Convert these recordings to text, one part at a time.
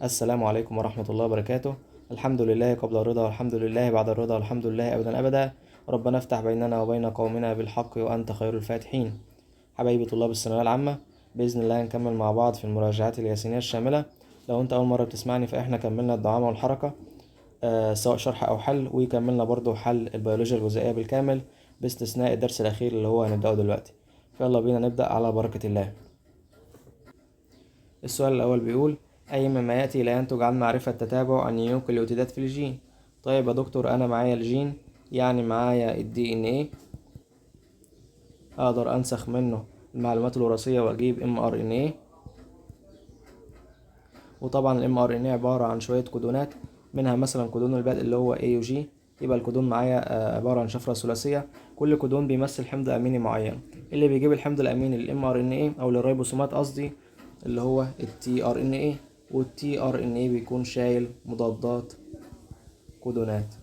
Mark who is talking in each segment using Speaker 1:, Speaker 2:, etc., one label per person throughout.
Speaker 1: السلام عليكم ورحمة الله وبركاته. الحمد لله قبل الرضا والحمد لله بعد الرضا والحمد لله أبدا أبدا. ربنا افتح بيننا وبين قومنا بالحق وأنت خير الفاتحين. حبايبي طلاب الثانوية العامة، بإذن الله هنكمل مع بعض في المراجعات الياسينية الشاملة. لو أنت أول مرة بتسمعني فإحنا كملنا الدعامة والحركة سواء شرح أو حل، وكملنا برضو حل البيولوجيا الجزيئية بالكامل باستثناء الدرس الأخير اللي هو هنبدأه دلوقتي. فيلا بينا نبدأ على بركة الله. السؤال الأول بيقول: أي مما يأتي لا ينتج عن معرفة تتابع النيوكليوتيدات في الجين. طيب يا دكتور، أنا معايا الجين، يعني معايا الدي ان ايه، أقدر أنسخ منه المعلومات الوراثية وأجيب mRNA. وطبعا mRNA عبارة عن شوية كودونات، منها مثلا كودون البدء اللي هو A و G. يبقى الكودون معايا عبارة عن شفرة ثلاثية، كل كودون بيمثل حمض أميني معين. اللي بيجيب الحمض الأميني لل mRNA أو للريبوسومات قصدي اللي هو ال tRNA، وال tRNA بيكون شايل مضادات كودونات.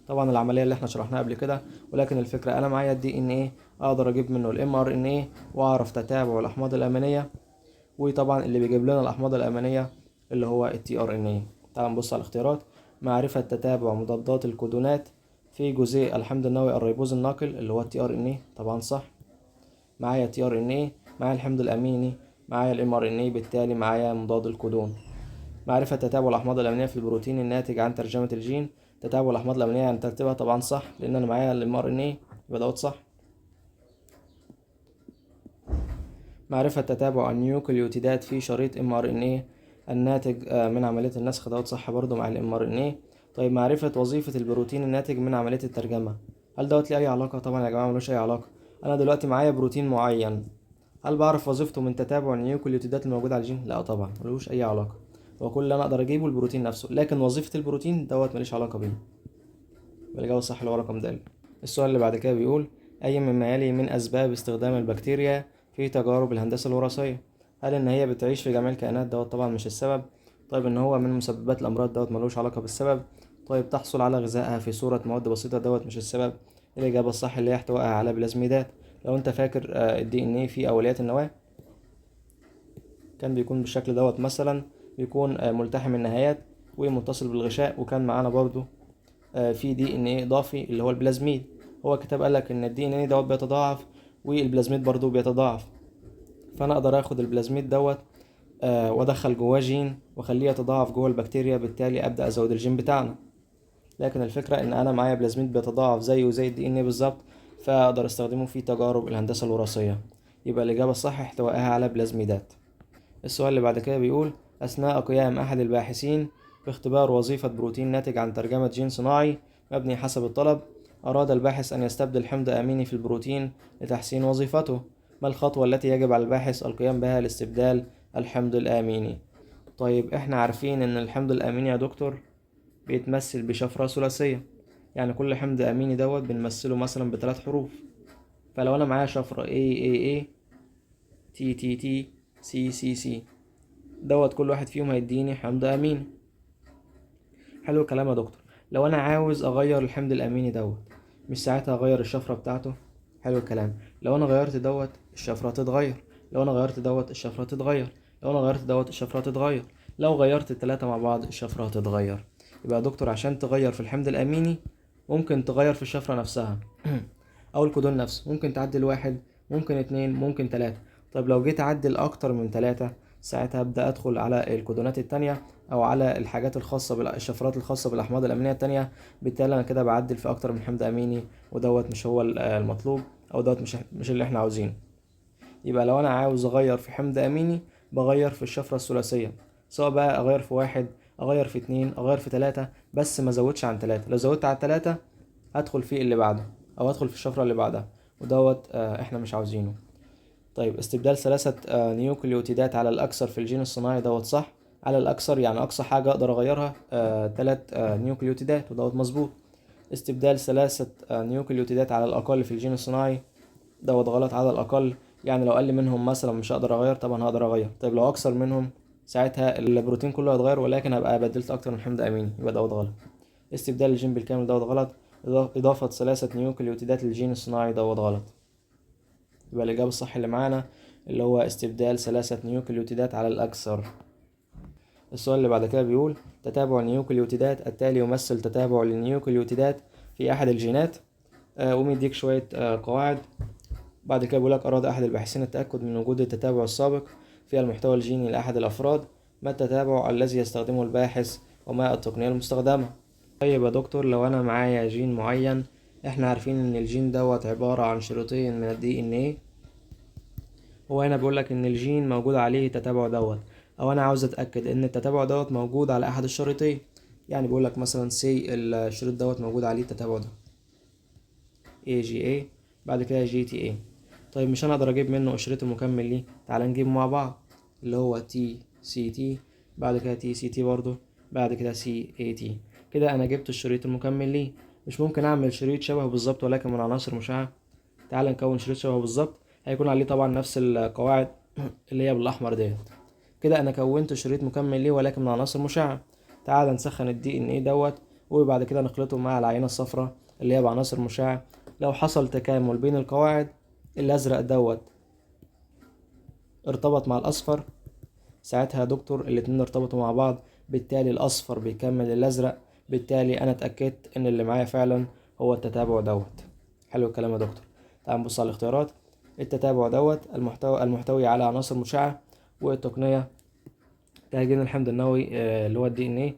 Speaker 1: طبعا العملية اللي احنا شرحناها قبل كده، ولكن الفكرة أنا معايا ال DNA أقدر أجيب منه ال mRNA وأعرف تتابع الأحماض الأمينية، وطبعا اللي بيجيب لنا الأحماض الأمينية اللي هو ال tRNA. تعال نبص على الاختيارات: معرفة تتابع مضادات الكودونات في جزيء الحمض النووي الريبوز الناقل اللي هو ال tRNA، طبعا صح. معايا tRNA، معايا الحمض الأميني، معايا ال mRNA، بالتالي معايا مضاد الكودون. معرفة تتابع الأحماض الأمينية في البروتين الناتج عن ترجمة الجين. تتابع الأحماض الأمينية عن ترتيبها، طبعا صح لأن أنا معايا ال mRNA، يبقى دوت صح. معرفة تتابع النيوكليوتيدات في شريط mRNA الناتج من عملية النسخ، دوت صح برضو مع ال mRNA. طيب معرفة وظيفة البروتين الناتج من عملية الترجمة، هل دوت ليه أي علاقة؟ طبعا يا جماعة ملوش أي علاقة. أنا دلوقتي معايا بروتين معين، هل بعرف وظيفته من تتابع النيوكليوتيدات الموجودة على الجين؟ لا طبعا، ملوش أي علاقة. هو كل اللي أنا أقدر أجيبه البروتين نفسه، لكن وظيفة البروتين دوت مليش علاقة بيه. الإجابة الصح اللي هو رقم د. السؤال اللي بعد كده بيقول: أي مما يلي من أسباب استخدام البكتيريا في تجارب الهندسة الوراثية؟ هل إن هي بتعيش في جميع الكائنات؟ دوت طبعا مش السبب. طيب إن هو من مسببات الأمراض؟ دوت ملوش علاقة بالسبب. طيب تحصل على غذائها في صورة مواد بسيطة؟ دوت مش السبب. الإجابة الصح اللي هي احتوائها على بلازميدات. لو أنت فاكر الدي إن إيه في أوليات النواة كان بيكون بالشكل دوت، مثلا بيكون ملتحم النهايات ومتصل بالغشاء. وكان معانا برضو في دي ان ايه اضافي اللي هو البلازميد. هو كتاب قالك ان الدي ان ايه دوت بيتضاعف والبلازميد برضو بيتضاعف، فانا اقدر اخد البلازميد دوت وادخل جواه جين واخليه يتضاعف جوه البكتيريا، بالتالي ابدا ازود الجين بتاعنا. لكن الفكره ان انا معايا بلازميد بيتضاعف زيه زي الدي ان ايه بالظبط، فاقدر استخدمه في تجارب الهندسه الوراثيه. يبقى الاجابه الصح احتوائها على بلازميدات. السؤال اللي بعد كده بيقول: أثناء قيام أحد الباحثين باختبار وظيفة بروتين ناتج عن ترجمة جين صناعي مبني حسب الطلب، أراد الباحث أن يستبدل حمض أميني في البروتين لتحسين وظيفته. ما الخطوة التي يجب على الباحث القيام بها لاستبدال الحمض الأميني؟ طيب إحنا عارفين إن الحمض الأميني يا دكتور بيتمثل بشفرة ثلاثية، يعني كل حمض أميني دوت بنمثله مثلا بثلاث حروف. فلو أنا معايا شفرة A T T T C دوت كل واحد فيهم هيديني حمض أميني. حلو الكلام يا دكتور. لو أنا عاوز أغير الحمض الأميني دوت، مش ساعتها أغير الشفرة بتاعته؟ حلو الكلام. لو أنا غيرت دوت الشفرة تتغير، لو أنا غيرت دوت الشفرة تتغير، لو أنا غيرت دوت الشفرة تتغير، لو غيرت التلاتة مع بعض الشفرة هتتغير. يبقى يا دكتور عشان تغير في الحمض الأميني ممكن تغير في الشفرة نفسها أو الكودون نفسه، ممكن تعدل واحد، ممكن اتنين، ممكن تلاتة. طيب لو جيت أعدل أكتر من تلاتة، ساعتها أبدأ أدخل على الكودونات التانية أو على الحاجات الخاصة بالشفرات الخاصة بالأحماض الأمينية التانية. بالتالي أنا كده بعدل في أكتر من حمض أميني، ودوت مش هو المطلوب، أو دوت مش اللي إحنا عاوزينه. يبقى لو أنا عاوز أغير في حمض أميني بغير في الشفرة الثلاثية، سواء بقى أغير في واحد، أغير في اتنين، أغير في تلاتة، بس ما زودش عن تلاتة. لو زودت عن تلاتة هدخل في اللي بعده أو هدخل في الشفرة اللي بعدها، ودوت إحنا مش عاوزينه. طيب استبدال ثلاثة نيوكليوتيدات على الأكثر في الجين الصناعي، دوت صح. على الأكثر يعني أقصى حاجة أقدر أغيرها تلات نيوكليوتيدات، ودوت مظبوط. استبدال ثلاثة نيوكليوتيدات على الأقل في الجين الصناعي، دوت غلط. على الأقل يعني لو أقل منهم مثلا مش هقدر أغير، طبعا هقدر أغير. طيب لو أكثر منهم ساعتها البروتين كله هيتغير، ولكن هبقى بدلت أكتر من حمض أميني، يبقى دوت غلط. استبدال الجين بالكامل، دوت غلط. إضافة ثلاثة نيوكليوتيدات للجين الصناعي، دوت غلط. يبقى الإجابة الصح اللي معانا اللي هو استبدال ثلاثة نيوكليوتيدات على الأكثر. السؤال اللي بعد كده بيقول تتابع النيوكليوتيدات التالي يمثل تتابع للنيوكليوتيدات في أحد الجينات. ومديك شوية قواعد. بعد كده بيقولك أراد أحد الباحثين التأكد من وجود التتابع السابق في المحتوى الجيني لأحد الأفراد. ما التتابع الذي يستخدمه الباحث وما التقنية المستخدمة؟ طيب يا دكتور، لو أنا معايا جين معين، احنا عارفين إن الجين دوت عبارة عن شريطين من الدي إن إيه. هو هنا بيقولك إن الجين موجود عليه تتابع دوت، أو أنا عاوز أتأكد إن التتابع دوت موجود على أحد الشريطين. يعني بيقولك مثلا سي الشريط دوت موجود عليه التتابع ده AGA، بعد كده GTA. طيب مش هنقدر اجيب منه الشريط المكمل ليه، تعال نجيبه مع بعض، اللي هو TCT، بعد كده TCT برضو، بعد كده CAT. كده انا جبت الشريط المكمل ليه. مش ممكن اعمل شريط شبهه بالظبط ولكن من عناصر مشعة؟ تعال نكون شريط شبهه بالظبط، هيكون عليه طبعا نفس القواعد اللي هي بالاحمر ديت. كده انا كونت شريط مكمل ليه ولكن من عناصر مشعة. تعال نسخن الدي ان ايه دوت، وبعد كده نخلطه مع العينة الصفراء اللي هي بعناصر مشعة. لو حصل تكامل بين القواعد، الازرق دوت ارتبط مع الاصفر، ساعتها يا دكتور الاتنين ارتبطوا مع بعض، بالتالي الاصفر بيكمل الازرق، بالتالي انا اتاكدت ان اللي معايا فعلا هو التتابع دوت. حلو الكلام يا دكتور. تعال نبص على الاختيارات. التتابع دوت المحتوي على عناصر مشعة، والتقنية تهجين الحمض النووي اللي هو الدي ان ايه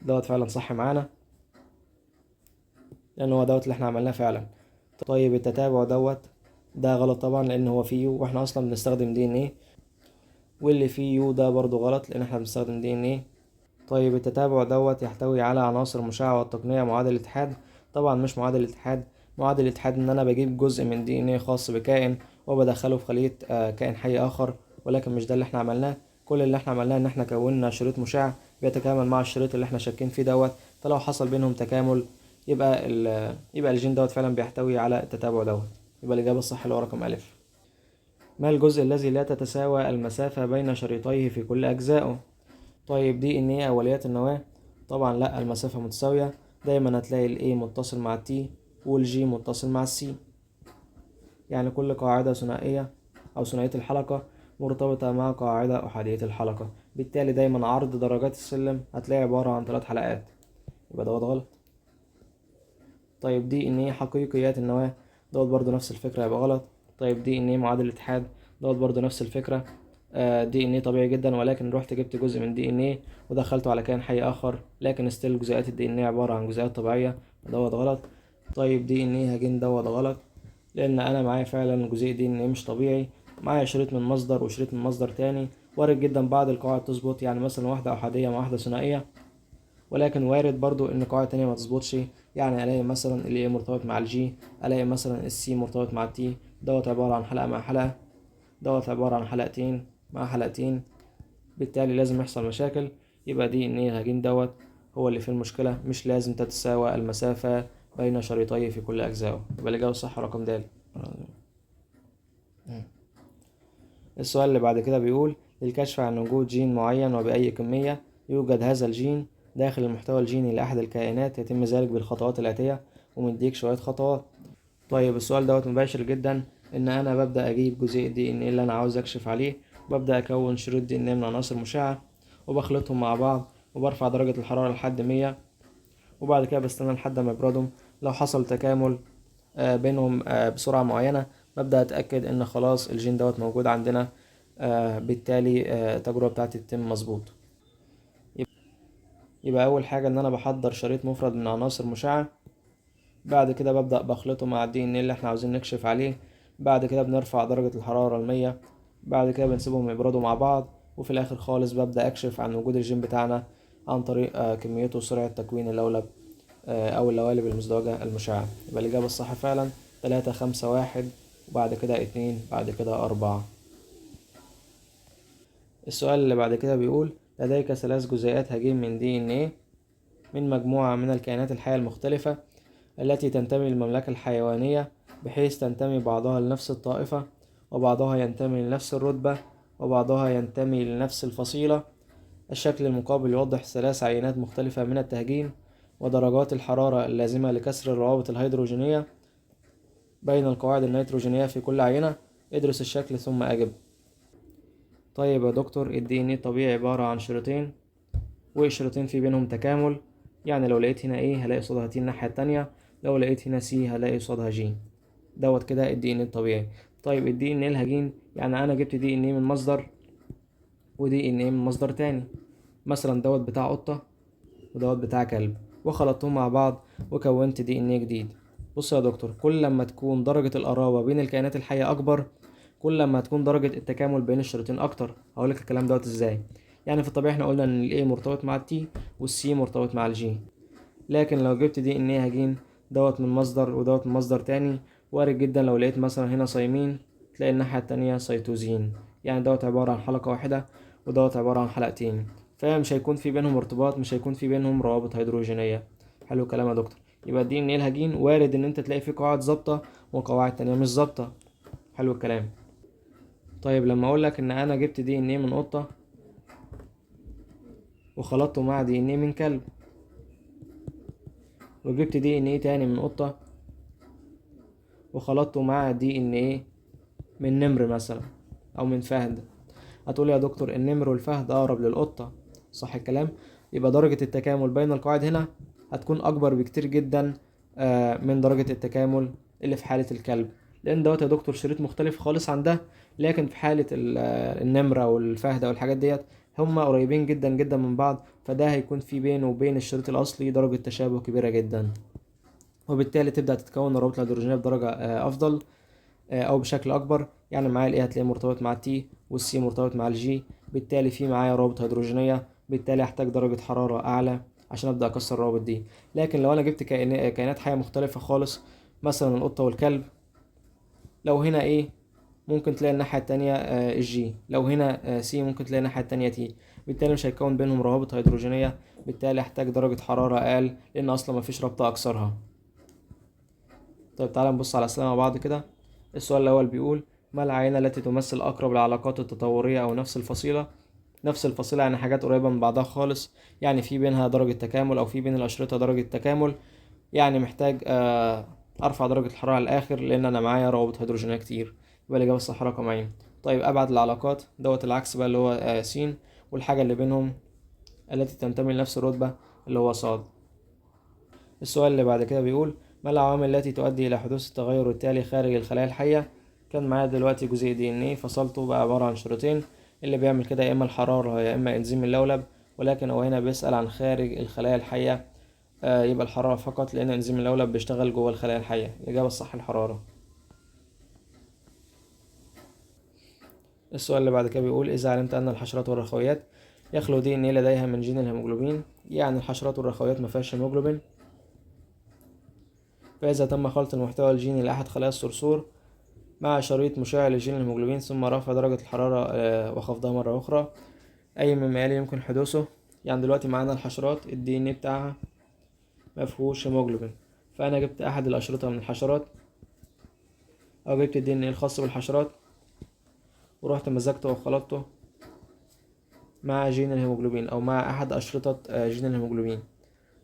Speaker 1: دوت فعلا صح معانا، لان هو دوت اللي احنا عملناه فعلا. طيب التتابع دوت ده غلط طبعا، لان هو فيه يو واحنا اصلا بنستخدم دي ان ايه، واللي فيه يو ده برضو غلط لان احنا بنستخدم دي ان ايه. طيب التتابع دوت يحتوي على عناصر مشعة، والتقنية معادل الاتحاد. طبعا مش معادل الاتحاد. معادل الاتحاد ان انا بجيب جزء من دي ان ايه خاص بكائن وبدخله في خلية كائن حي اخر، ولكن مش ده اللي احنا عملناه. كل اللي احنا عملناه ان احنا كوننا شريط مشع بيتكامل مع الشريط اللي احنا شاكين فيه دوت، فلو حصل بينهم تكامل يبقى الجين دوت فعلا بيحتوي على التتابع دوت. يبقى الإجابة الصح اللي هو رقم ألف. ما الجزء الذي لا تتساوى المسافة بين شريطيه في كل أجزائه؟ طيب دي ان ايه اوليات النواة، طبعا لا، المسافة متساوية. دايما هتلاقي الاي متصل مع التي والجي متصل مع السي، يعني كل قاعدة ثنائية او ثنائية الحلقة مرتبطة مع قاعدة احادية الحلقة، بالتالي دايما عرض درجات السلم هتلاقي عبارة عن 3 حلقات، يبقى دوت غلط. طيب دي ان ايه حقيقيات النواة، دوت برضو نفس الفكرة، يبقى غلط. طيب دي ان ايه معادل الاتحاد، دوت برضو نفس الفكرة. دي ان ايه طبيعي جدا، ولكن رحت جبت جزء من دي ان ايه ودخلته على كائن حي اخر، لكن ستيل جزيئات الدي ان ايه عبارة عن جزيئات طبيعية، دوت غلط. طيب دي ان ايه هجين، دوت غلط، لان انا معايا فعلا جزيء دي ان ايه مش طبيعي، معايا شريط من مصدر وشريط من مصدر تاني. وارد جدا بعض القواعد تظبط، يعني مثلا واحدة احادية مع واحدة ثنائية، ولكن وارد برضو ان قاعدة تانية ما تظبطش. يعني الاقي مثلا ال A مرتبط مع ال G، الاقي مثلا ال C مرتبط مع ال T، دوت عبارة عن حلقة مع حلقة، دوت عبارة عن حلقتين مع حلقتين، بالتالي لازم يحصل مشاكل. يبقى دي ان ايه الهجين دوت هو اللي فيه المشكلة، مش لازم تتساوى المسافة بين شريطيه في كل أجزائه. يبقى الإجابة الصح رقم د. السؤال اللي بعد كده بيقول للكشف عن وجود جين معين وبأي كمية يوجد هذا الجين داخل المحتوى الجيني لأحد الكائنات، يتم ذلك بالخطوات الآتية، ومديك شوية خطوات. طيب السؤال دوت مباشر جدا، ان انا ببدأ اجيب جزيء دي ان ايه اللي انا عاوز اكشف عليه، وببدأ اكون شريط دي ان ايه من عناصر مشعة، وبخلطهم مع بعض، وبرفع درجة الحرارة لحد 100، وبعد كده بستنى لحد ما يبردوا. لو حصل تكامل بينهم بسرعة معينة، ببدأ اتأكد ان خلاص الجين دوت موجود عندنا، بالتالي التجربة بتاعتي تتم مظبوط. يبقى اول حاجة ان انا بحضر شريط مفرد من عناصر مشعة، بعد كده ببدأ بخلطه مع الدي ان اللي احنا عاوزين نكشف عليه، بعد كده بنرفع درجة الحرارة ل100، بعد كده بنسيبهم يبردوا مع بعض، وفي الاخر خالص ببدأ اكشف عن وجود الجين بتاعنا عن طريق كميته وسرعة تكوين اللولب او اللوالب المزدوجة المشعة. يبقى الإجابة الصح فعلا 3 5 1، وبعد كده 2، بعد كده 4. السؤال اللي بعد كده بيقول لديك 3 جزيئات هجين من دي ان ايه من مجموعة من الكائنات الحية المختلفة التي تنتمي للمملكة الحيوانية، بحيث تنتمي بعضها لنفس الطائفة، وبعضها ينتمي لنفس الرتبة، وبعضها ينتمي لنفس الفصيلة. الشكل المقابل يوضح 3 عينات مختلفة من التهجين، ودرجات الحرارة اللازمة لكسر الروابط الهيدروجينية بين القواعد النيتروجينية في كل عينة. ادرس الشكل ثم أجب. طيب يا دكتور، ال DNA طبيعي عبارة عن شريطين، وشريطين في بينهم تكامل، يعني لو لقيت هنا A هلاقي قصادها T الناحية التانية، لو لقيت هنا C هلاقي قصادها G. دوت كده الدي ان الطبيعي. طيب الدي ان الهجين، يعني انا جبت دي ان من مصدر ودي ان من مصدر تاني، مثلا دوت بتاع قطة ودوت بتاع كلب، وخلطتهم مع بعض وكونت دي ان جديد. بص يا دكتور، كل لما تكون درجة القرابة بين الكائنات الحية اكبر، كل لما تكون درجة التكامل بين الشريطين اكتر. هقولك الكلام دوت ازاي. يعني في الطبيعي احنا قلنا ان الاي مرتبط مع التي والسي مرتبط مع الجي، لكن لو جبت دي ان ايه هجين دوت من مصدر ودوت من مصدر تاني، وارد جدا لو لقيت مثلا هنا صيمين تلاقي الناحية التانية سيتوزين، يعني دوت عبارة عن حلقة واحدة ودوت عبارة عن حلقتين، فمش هيكون في بينهم ارتباط، مش هيكون في بينهم روابط هيدروجينية. حلو الكلام يا دكتور. يبقى الدي ان ايه الهجين وارد ان انت تلاقي فيه قواعد ظابطة وقواعد تانية مش ظابطة. حلو الكلام. طيب لما اقول لك ان انا جبت دي ان ايه من قطة وخلطته مع دي ان ايه من كلب، وجبت دي ان ايه تاني من قطة وخلطته مع دي ان ايه من نمر مثلا او من فهد، هتقول يا دكتور النمر والفهد اقرب للقطة، صح الكلام؟ يبقى درجة التكامل بين القواعد هنا هتكون اكبر بكتير جدا من درجة التكامل اللي في حالة الكلب، لان دوت يا دكتور شريط مختلف خالص عن ده. لكن في حالة النمر او الفهد او الحاجات ديت هما قريبين جدا جدا من بعض، فده هيكون في بينه وبين الشريط الاصلي درجة تشابه كبيرة جدا، وبالتالي تبدأ تتكون الروابط الهيدروجينية بدرجة أفضل أو بشكل أكبر. يعني معايا الإيه هتلاقيه مرتبط مع التي والسي مرتبط مع الجي، بالتالي في معايا روابط هيدروجينية، بالتالي أحتاج درجة حرارة أعلى عشان أبدأ أكسر الروابط دي. لكن لو أنا جبت كائنات حية مختلفة خالص، مثلا القطة والكلب، لو هنا إيه ممكن تلاقي الناحية التانية الجي، لو هنا سي ممكن تلاقي الناحية التانية تي، بالتالي مش هيكون بينهم روابط هيدروجينية، بالتالي أحتاج درجة حرارة أقل لأن أصلا مفيش رابطة أكسرها. طيب تعالى نبص على الأسئلة مع بعض كده. السؤال الأول بيقول: ما العينة التي تمثل أقرب العلاقات التطورية أو نفس الفصيلة؟ نفس الفصيلة يعني حاجات قريبة من بعضها خالص، يعني في بينها درجة تكامل أو في بين الأشرطة درجة تكامل، يعني محتاج أرفع درجة الحرارة على الآخر لأن أنا معايا روابط هيدروجينية كتير. يبقى الإجابة الصح رقم عين. طيب أبعد العلاقات دوت العكس بقى اللي هو س، والحاجة اللي بينهم التي تنتمي لنفس الرتبة اللي هو صاد. السؤال اللي بعد كده بيقول: ما العوامل التي تؤدي إلى حدوث التغير التالي خارج الخلايا الحية؟ كان معايا دلوقتي جزيء دي ان ايه فصلته بقى عبارة عن شريطين، اللي بيعمل كده يا إما الحرارة يا إما إنزيم اللولب، ولكن هو هنا بيسأل عن خارج الخلايا الحية، يبقى الحرارة فقط لأن إنزيم اللولب بيشتغل جوه الخلايا الحية. الإجابة الصح الحرارة. السؤال اللي بعد كده بيقول: إذا علمت أن الحشرات والرخويات يخلو دي ان ايه لديها من جين الهيموجلوبين، يعني الحشرات والرخويات مفيهاش هيموجلوبين، فإذا تم خلط المحتوى الجيني لأحد خلايا الصرصور مع شريط مشع لجين الهيموجلوبين ثم رفع درجة الحرارة وخفضها مرة أخرى، أي مما يلي يمكن حدوثه. يعني دلوقتي معانا الحشرات الدي ان بتاعها مفهوش هيموجلوبين، فأنا جبت أحد الأشرطة من الحشرات أو جبت الدي ان الخاص بالحشرات ورحت مزجته وخلطته مع جين الهيموجلوبين أو مع أحد أشرطة جين الهيموجلوبين،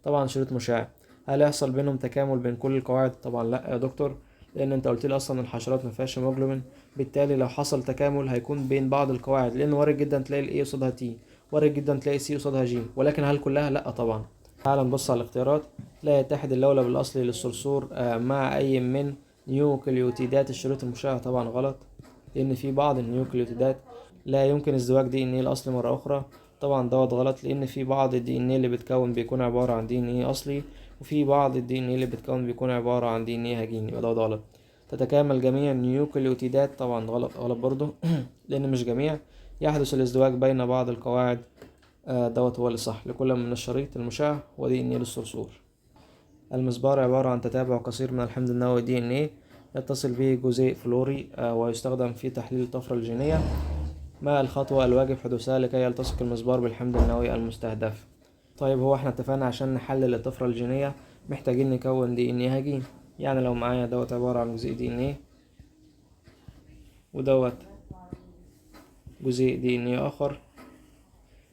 Speaker 1: طبعا شريط مشع. هل يحصل بينهم تكامل بين كل القواعد؟ طبعا لا يا دكتور، لان انت قلت لي اصلا الحشرات ما فيهاش هيموجلوبين، بالتالي لو حصل تكامل هيكون بين بعض القواعد، لان وارد جدا تلاقي الاي قصادها تي، وارد جدا تلاقي سي قصادها جي، ولكن هل كلها؟ لا طبعا. تعال نبص على الاختيارات. لا يتحد اللولب الاصلي للصرصور مع اي من نيوكليوتيدات الشريط المشع، طبعا غلط، لان في بعض النيوكليوتيدات لا يمكن ازدواج دي ان ايه الاصلي مره اخرى، طبعا دوت غلط، لان في بعض الدي ان ايه اللي بتكون بيكون عباره عن دي ان ايه اصلي، وفي بعض الدي ان ايه اللي بتكون بيكون عباره عن دي ان ايه هجيني، يبقى دوت غلط. تتكامل جميع النيوكليوتيدات، طبعا غلط غلط برضو لان مش جميع. يحدث الازدواج بين بعض القواعد، دوت هو اللي صح لكل من الشريط المشع ودي ان ايه للصرصور. المسبار عبارة عن تتابع قصير من الحمض النووي دي ان ايه يتصل به جزيء فلوري ويستخدم في تحليل الطفرة الجينية. ما الخطوة الواجب حدوثها لكي يلتصق المسبار بالحمض النووي المستهدف؟ طيب هو احنا اتفقنا عشان نحلل الطفرة الجينية محتاجين نكون دي ان ايه هجين، يعني لو معايا دوت عبارة عن جزيء دي ان ايه ودوت جزيء دي ان ايه اخر،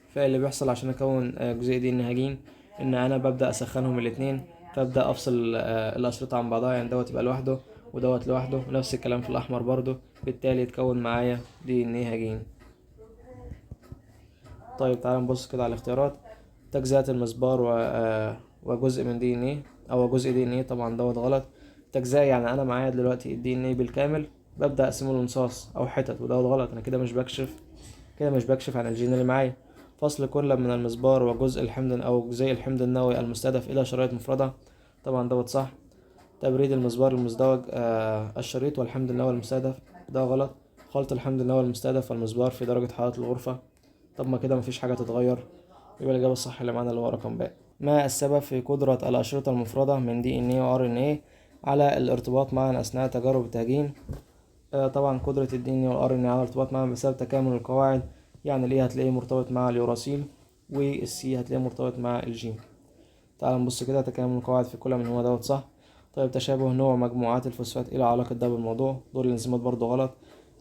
Speaker 1: فاللي بيحصل عشان اكون جزيء دي ان ايه هجين ان انا ببدأ اسخنهم الاتنين، فابدأ افصل الاشرطة عن بعضها، يعني دوت يبقى لوحده ودوت لوحده، نفس الكلام في الاحمر برضو، بالتالي يتكون معايا دي ان ايه هجين. طيب تعال نبص كده على الاختيارات. تجزئة المسبار وجزء من دي ان ايه او جزء دي ان ايه، طبعا دوت غلط. تجزئة يعني انا معايا دلوقتي الدي ان ايه بالكامل، ببدأ اقسمه لنصاص او حتت، ودوت غلط. انا كده مش بكشف عن الجين اللي معايا. فصل كل من المسبار وجزء الحمض او جزيء الحمض النووي المستهدف الى شرائط مفردة، طبعا دوت صح. تبريد المسبار المزدوج الشريط والحمض النووي المستهدف، ده غلط. خلط الحمض النووي المستهدف والمسبار في درجة حرارة الغرفة، طب ما كده مفيش حاجة تتغير، يبقى الإجابة الصح اللي معانا اللي هو رقم ب. ما السبب في قدرة الأشرطة المفردة من دي ان ايه و ار ان ايه على الارتباط معا أثناء تجارب التهجين؟ طبعا قدرة الدي ان ايه والار ان ايه على الارتباط معا بسبب تكامل القواعد. يعني الايه هتلاقيه مرتبط مع اليوراسيل، والسي هتلاقيه مرتبط مع الجيم. تعال نبص كده، تكامل القواعد في كل من هو دوت صح. طيب تشابه نوع مجموعات الفوسفات ايه علاقة ده بالموضوع؟ دور الانزيمات برضو غلط.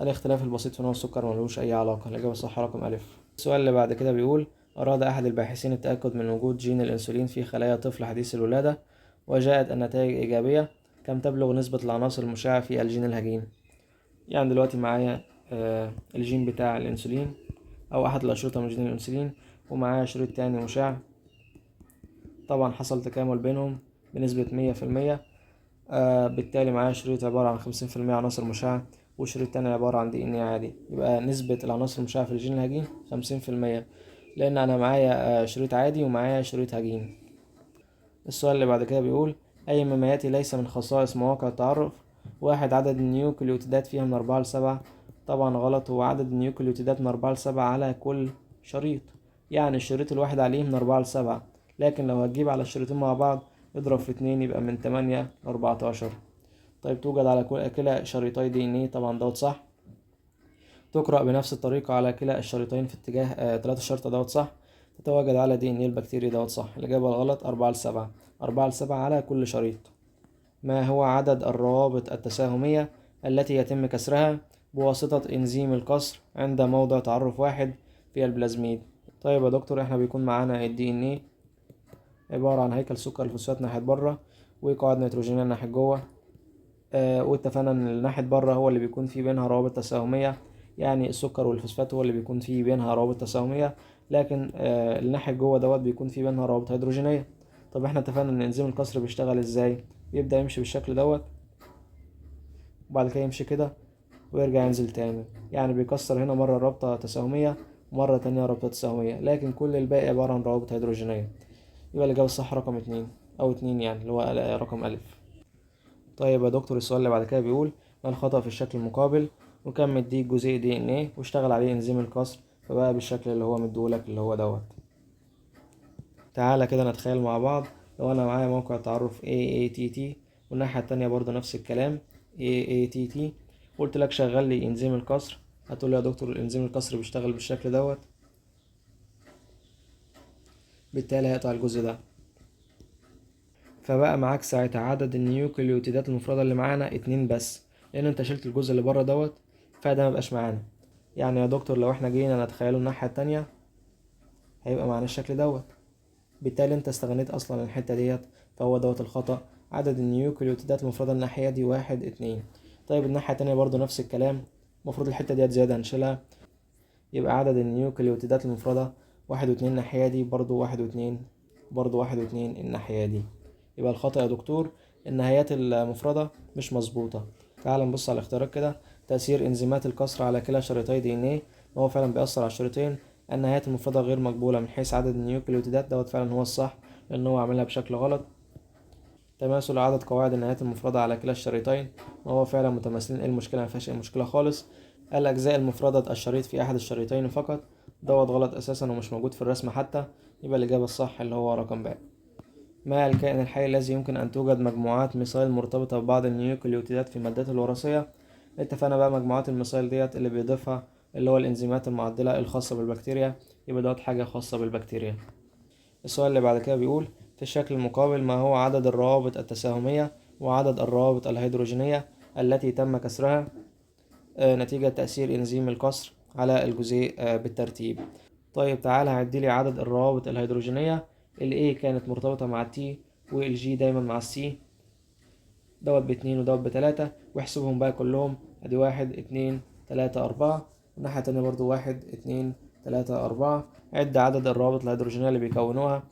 Speaker 1: الاختلاف البسيط في نوع السكر ملوش اي علاقة، الإجابة الصح رقم ألف. السؤال اللي بعد كده بيقول: أراد أحد الباحثين التأكد من وجود جين الأنسولين في خلايا طفل حديث الولادة، وجاءت النتائج إيجابية. كم تبلغ نسبة العناصر المشعة في الجين الهجين؟ يعني دلوقتي معايا الجين بتاع الأنسولين أو أحد الأشرطة من جين الأنسولين، ومعايا شريط تاني مشع. طبعا حصل تكامل بينهم بنسبة 100%. بالتالي معايا شريط عبارة عن 50% عناصر مشعة، وشريط تاني عبارة عن دي ان ايه عادي. يبقى نسبة العناصر المشعة في الجين الهجين 50%، لأن أنا معايا شريط عادي ومعايا شريط هجين. السؤال اللي بعد كده بيقول: أي مما يأتي ليس من خصائص مواقع التعرف؟ واحد، عدد النيوكليوتيدات فيها من 4 ل7. طبعا غلط، هو عدد النيوكليوتيدات من 4 ل7 على كل شريط، يعني الشريط الواحد عليه من 4 ل7. لكن لو هتجيب على الشريطين مع بعض اضرب في 2 يبقى من 8 ل14. طيب توجد على كلا شريطي دي ان ايه، طبعا دوت صح. تقرأ بنفس الطريقة على كلا الشريطين في اتجاه 3 شرطة، دوت صح. تتواجد على دي ان ايه البكتيري، دوت صح. الإجابة الغلط 4 ل7، 4 ل7 على كل شريط. ما هو عدد الروابط التساهمية التي يتم كسرها بواسطة إنزيم الكسر عند موضع تعرف واحد في البلازميد؟ طيب يا دكتور، احنا بيكون معانا الدي ان ايه عبارة عن هيكل سكر الفوسفات ناحية بره، وقواعد نيتروجينية ناحية جوه. واتفقنا ان اللي ناحية بره هو اللي بيكون فيه بينها روابط تساهمية، يعني السكر والفوسفات هو اللي بيكون فيه بينها روابط تساهمية. لكن اللي ناحية جوه دوت بيكون فيه بينها روابط هيدروجينية. طب احنا اتفقنا ان انزيم الكسر بيشتغل ازاي؟ بيبدأ يمشي بالشكل دوت، وبعد كده يمشي كده ويرجع ينزل تاني. يعني بيكسر هنا مرة رابطة تساهمية، مرة تانية رابطة تساهمية، لكن كل الباقي عبارة عن روابط هيدروجينية. يبقى الإجابة الصح رقم 2 أو 2، يعني اللي هو رقم ألف. طيب يا دكتور، السؤال اللي بعد كده بيقول: ما الخطأ في الشكل المقابل؟ وكان مديك جزيء دي ان ايه واشتغل عليه انزيم الكسر فبقى بالشكل اللي هو مديهولك اللي هو دوت. تعالى كده نتخيل مع بعض، لو انا معايا موقع تعرف AATT، والناحية التانية برضه نفس الكلام AATT، قلت لك شغل لي انزيم الكسر، هتقول لي يا دكتور الانزيم الكسر بيشتغل بالشكل دوت، بالتالي هيقطع الجزء ده. فبقى معاك ساعتها عدد النيوكليوتيدات المفردة اللي معانا 2 بس، لان انت شلت الجزء اللي بره دوت، فده مبقاش معانا. يعني يا دكتور لو احنا جينا نتخيله الناحية التانية هيبقى معانا الشكل دوت، بالتالي انت استغنيت اصلا عن الحتة ديت، فهو دوت الخطأ. عدد النيوكليوتيدات المفردة الناحية دي 1 2. طيب الناحية التانية برضو نفس الكلام، المفروض الحتة ديت زيادة هنشيلها، يبقى عدد النيوكليوتيدات المفردة 1 و2 الناحية دي، برضو 1 و2، برضو 1 و2 الناحية دي. يبقى الخطأ يا دكتور النهايات المفردة مش مظبوطة. تعال نبص على الاختيارات كده. تأثير إنزيمات الكسر على كلا شريطي دي ان ايه، هو فعلا بيأثر على الشريطين. النهايات المفردة غير مقبولة من حيث عدد النيوكليوتيدات، دوت فعلا هو الصح لأن هو عاملها بشكل غلط. تماثل عدد قواعد النهايات المفردة على كلا الشريطين، وهو فعلا متماثلين. ايه المشكلة؟ مفيهاش اي مشكلة خالص. الأجزاء المفردة الشريط في أحد الشريطين فقط، دوت غلط أساسا ومش موجود في الرسمة حتى. يبقى الإجابة الصح اللي هو رقم ب. ما الكائن الحي الذي يمكن أن توجد مجموعات ميثايل مرتبطة ببعض النيوكليوتيدات في مادته الوراثية؟ اتفقنا بقى مجموعات الميثايل ديت اللي بيضيفها اللي هو الإنزيمات المعدلة الخاصة بالبكتيريا، يبقى دوت حاجة خاصة بالبكتيريا. السؤال اللي بعد كده بيقول: في الشكل المقابل ما هو عدد الروابط التساهمية وعدد الروابط الهيدروجينية التي تم كسرها نتيجة تأثير إنزيم الكسر على الجزيء بالترتيب؟ طيب تعالى هعدلي عدد الروابط الهيدروجينية. ال A كانت مرتبطة مع T، وال G دايما مع C، دوت ب2 ودوت ب3، واحسبهم بقى كلهم. ادي 1 2 3 4، والناحية التانية برضو 1 2 3 4. عد عدد الروابط الهيدروجينية اللي بيكونوها.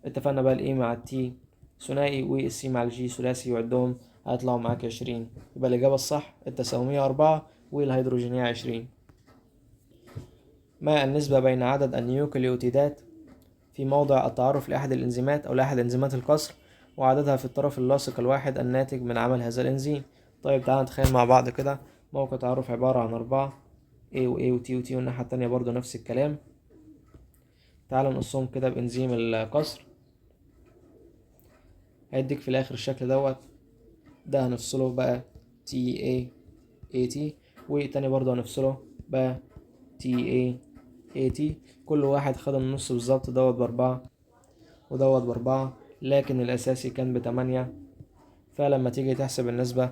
Speaker 1: اتفقنا بقى الاي مع التي ثنائي والسي مع الجي ثلاثي، وعدهم هيطلعوا معاك 20. يبقى الإجابة الصح التساهمية 4 والهيدروجينية 20. ما النسبة بين عدد النيوكليوتيدات في موضع التعرف لأحد الإنزيمات أو لأحد إنزيمات القصر وعددها في الطرف اللاصق الواحد الناتج من عمل هذا الإنزيم؟ طيب تعالى نتخيل مع بعض كده موقع تعرف عبارة عن 4 A و A و T و T، والناحية التانية برضو نفس الكلام. تعالى نقصهم كده بإنزيم القصر، هيديك في الآخر الشكل دوت. ده هنفصله بقى TA والتاني برضو هنفصله بقى TA. كل واحد خد النص بالظبط، دوت ب4 ودوت ب4، لكن الأساسي كان ب8. فلما تيجي تحسب النسبة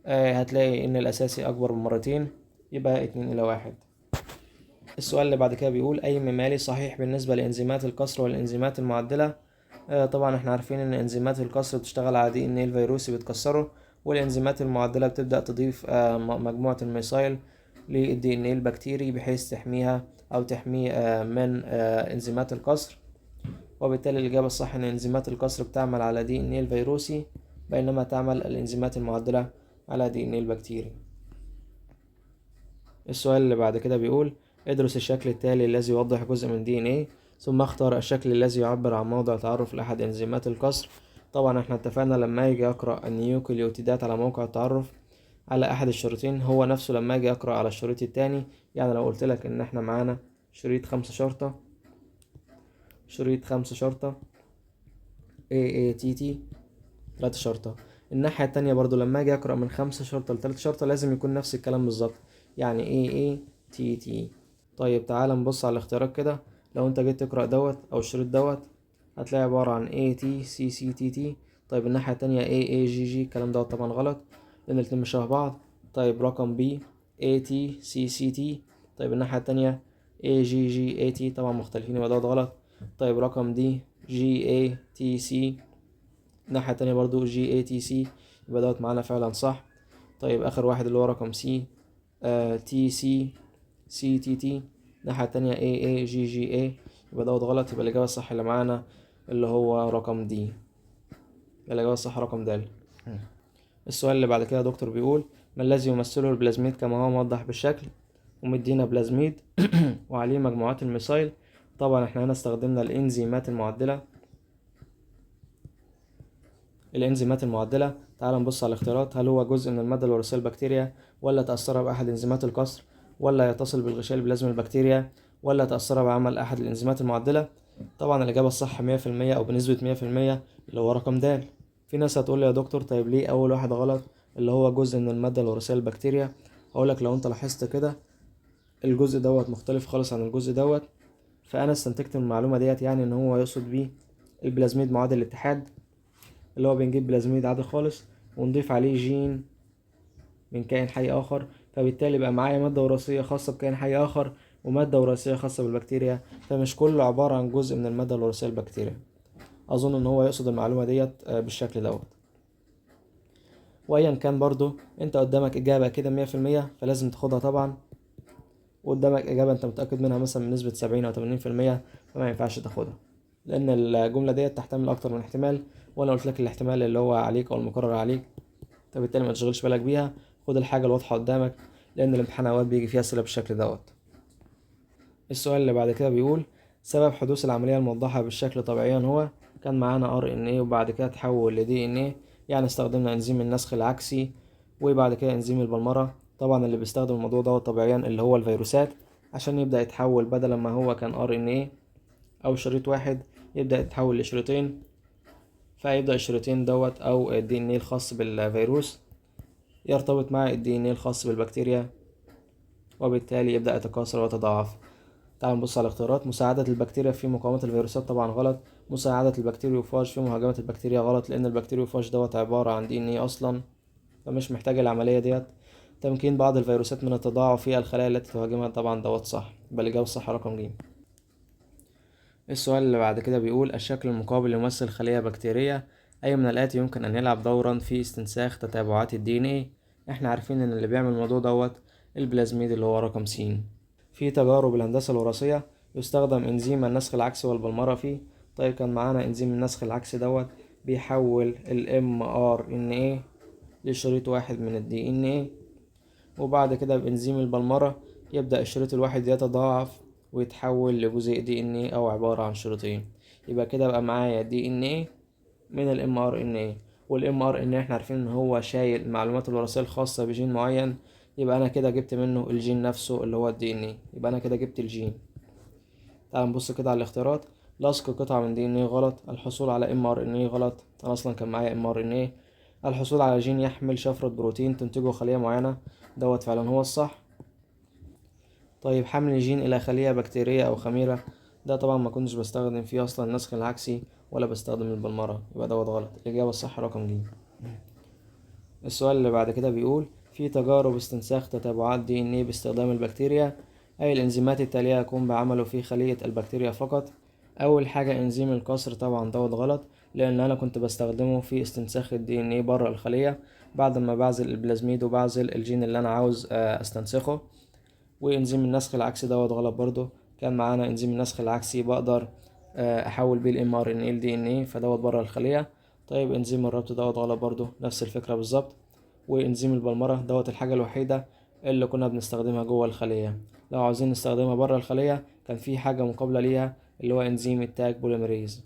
Speaker 1: هتلاقي إن الأساسي أكبر بمرتين، يبقى 2-1. السؤال اللي بعد كده بيقول أي ممالي صحيح بالنسبة لإنزيمات القصر والإنزيمات المعدلة؟ طبعا احنا عارفين إن إنزيمات القصر بتشتغل على DNA الفيروسي بتكسره، والإنزيمات المعدلة بتبدأ تضيف مجموعة الميثايل للDNA البكتيري بحيث تحميها أو تحميه من إنزيمات القصر. وبالتالي الإجابة الصح إن إنزيمات القصر بتعمل على DNA الفيروسي، بينما تعمل الإنزيمات المعدلة على DNA البكتيري. السؤال اللي بعد كده بيقول ادرس الشكل التالي الذي يوضح جزء من DNA ثم اختر الشكل الذي يعبر عن موضع تعرف لأحد إنزيمات القصر. طبعا احنا اتفقنا لما يجي أقرأ النيوكليوتيدات على موقع التعرف على أحد الشريطين هو نفسه لما يجي أقرأ على الشريط التاني. يعني لو قلت لك إن احنا معانا شريط 5 شرطة، شريط 5 شرطة AATT 3 شرطة، الناحية التانية برضو لما اجي اقرأ من 5 شرطة ل3 شرطة لازم يكون نفس الكلام بالظبط، يعني AATT. طيب تعال نبص على الاختيارات كده. لو انت جيت تقرأ دوت او الشريط دوت هتلاقي عبارة عن ATCCTT. طيب الناحية التانية AAGG، الكلام دوت طبعا غلط لان الاتنين مش شبه بعض. طيب رقم B ATCCT، طيب الناحية التانية AGGAT، طبعا مختلفين يبقى دوت غلط. طيب رقم D GATC، الناحية التانية برضو GATC، يبقى دوت معانا فعلا صح. طيب آخر واحد اللي هو رقم C TCCTT، الناحية التانية AAGGA، يبقى دوت غلط. يبقى الإجابة الصح اللي معانا اللي هو رقم D، يبقى الإجابة الصح رقم د. السؤال اللي بعد كده يا دكتور بيقول ما الذي يمثله البلازميد كما هو موضح بالشكل، ومدينا بلازميد وعليه مجموعات الميثايل. طبعا احنا هنا استخدمنا الإنزيمات المعدلة. الإنزيمات المعدلة تعال نبص على الاختيارات. هل هو جزء من المادة الوراثية للبكتيريا، ولا تأثر بأحد إنزيمات القصر، ولا يتصل بالغشاء البلازمي للبكتيريا، ولا تأثر بعمل أحد الإنزيمات المعدلة؟ طبعا الإجابة الصح 100% أو بنسبة 100% اللي هو رقم د. في ناس هتقول لي يا دكتور طيب ليه أول واحد غلط اللي هو جزء من المادة الوراثية للبكتيريا؟ هقولك لو أنت لاحظت كده الجزء دوت مختلف خالص عن الجزء دوت، فأنا استنتجت من المعلومة ديت يعني إن هو يقصد بيه البلازميد معادل الاتحاد، اللي هو بنجيب بلازميد عادي خالص ونضيف عليه جين من كائن حي آخر، فبالتالي بقى معايا مادة وراثية خاصة بكائن حي آخر ومادة وراثية خاصة بالبكتيريا، فمش كله عبارة عن جزء من المادة الوراثية للبكتيريا. أظن إن هو يقصد المعلومة ديت بالشكل دوت. وأيا كان برضو أنت قدامك إجابة كده 100% فلازم تاخدها طبعا، وقدامك إجابة أنت متأكد منها مثلا بنسبة 70 أو 80% فما ينفعش تاخدها، لأن الجملة ديت تحتمل أكتر من احتمال، وأنا قلت لك الاحتمال اللي هو عليك أو المقرر عليك، فبالتالي ما تشغلش بالك بيها. خد الحاجة الواضحة قدامك لأن الامتحان أوقات بيجي فيها أسئلة بالشكل دوت. السؤال اللي بعد كده بيقول سبب حدوث العملية الموضحة بالشكل طبيعيا هو. كان معانا RNA وبعد كده تحول ل DNA، يعني استخدمنا إنزيم النسخ العكسي وبعد كده إنزيم البلمرة. طبعا اللي بيستخدم الموضوع دوت طبيعيا اللي هو الفيروسات، عشان يبدأ يتحول بدل ما هو كان RNA أو شريط واحد يبدأ يتحول لشريطين، فيبدأ الشريطين دوت أو DNA الخاص بالفيروس يرتبط مع DNA الخاص بالبكتيريا، وبالتالي يبدأ يتكاثر ويتضاعف. تعال نبص على الاختيارات. مساعدة البكتيريا في مقاومة الفيروسات طبعا غلط. مساعدة البكتيريوفاج في مهاجمة البكتيريا غلط، لأن البكتيريوفاج دوت عبارة عن DNA أصلا فمش محتاج العملية ديت. تمكين بعض الفيروسات من التضاعف في الخلايا التي تهاجمها طبعا دوت صح، يبقى الإجابة الصح رقم ج. السؤال اللي بعد كده بيقول الشكل المقابل يمثل خلية بكتيرية، أي من الآتي يمكن أن يلعب دورا في استنساخ تتابعات DNA؟ احنا عارفين ان اللي بيعمل الموضوع دوت البلازميد اللي هو رقم س. في تجارب الهندسة الوراثية يستخدم انزيم النسخ العكسي والبلمرة فيه. طيب كان معانا انزيم النسخ العكسي بيحول ال mRNA لشريط واحد من ال DNA، وبعد كده بإنزيم البلمرة يبدأ الشريط الواحد يتضاعف ويتحول لجزيء DNA أو عبارة عن شريطين. يبقى كده بقى معايا DNA من ال mRNA، وال mRNA احنا عارفين ان هو شايل المعلومات الوراثية الخاصة بجين معين. يبقى انا كده جبت منه الجين نفسه اللي هو ال DNA، يبقى انا كده جبت الجين. تعال نبص كده على الاختيارات. لصق قطعة من DNA غلط. الحصول على mRNA غلط، انا اصلا كان معايا mRNA. الحصول على جين يحمل شفرة بروتين تنتجه خلية معينة، فعلا هو الصح. طيب حمل جين إلى خلية بكتيرية أو خميرة، ده طبعا ما كنتش بستخدم فيه أصلا النسخ العكسي ولا بستخدم البلمرة، يبقى غلط. الإجابة الصح رقم ج. السؤال اللي بعد كده بيقول في تجارب استنساخ تتابعات DNA باستخدام البكتيريا، أي الإنزيمات التالية يقوم بعمله في خلية البكتيريا فقط؟ أول حاجة إنزيم الكسر، طبعا غلط، لأن أنا كنت بستخدمه في استنساخ DNA بره الخلية بعد ما بعزل البلازميد وبعزل الجين اللي أنا عاوز استنسخه. وإنزيم النسخ العكسي غلط برضو. كان معانا إنزيم النسخ العكسي بقدر أحول بيه ال mRNA ل DNA، بره الخلية. طيب إنزيم الربط غلط برضو، نفس الفكرة بالظبط. وإنزيم البلمرة الحاجة الوحيدة اللي كنا بنستخدمها جوه الخلية. لو عاوزين نستخدمها بره الخلية كان في حاجة مقابلة ليها اللي هو إنزيم التاج بوليمريز.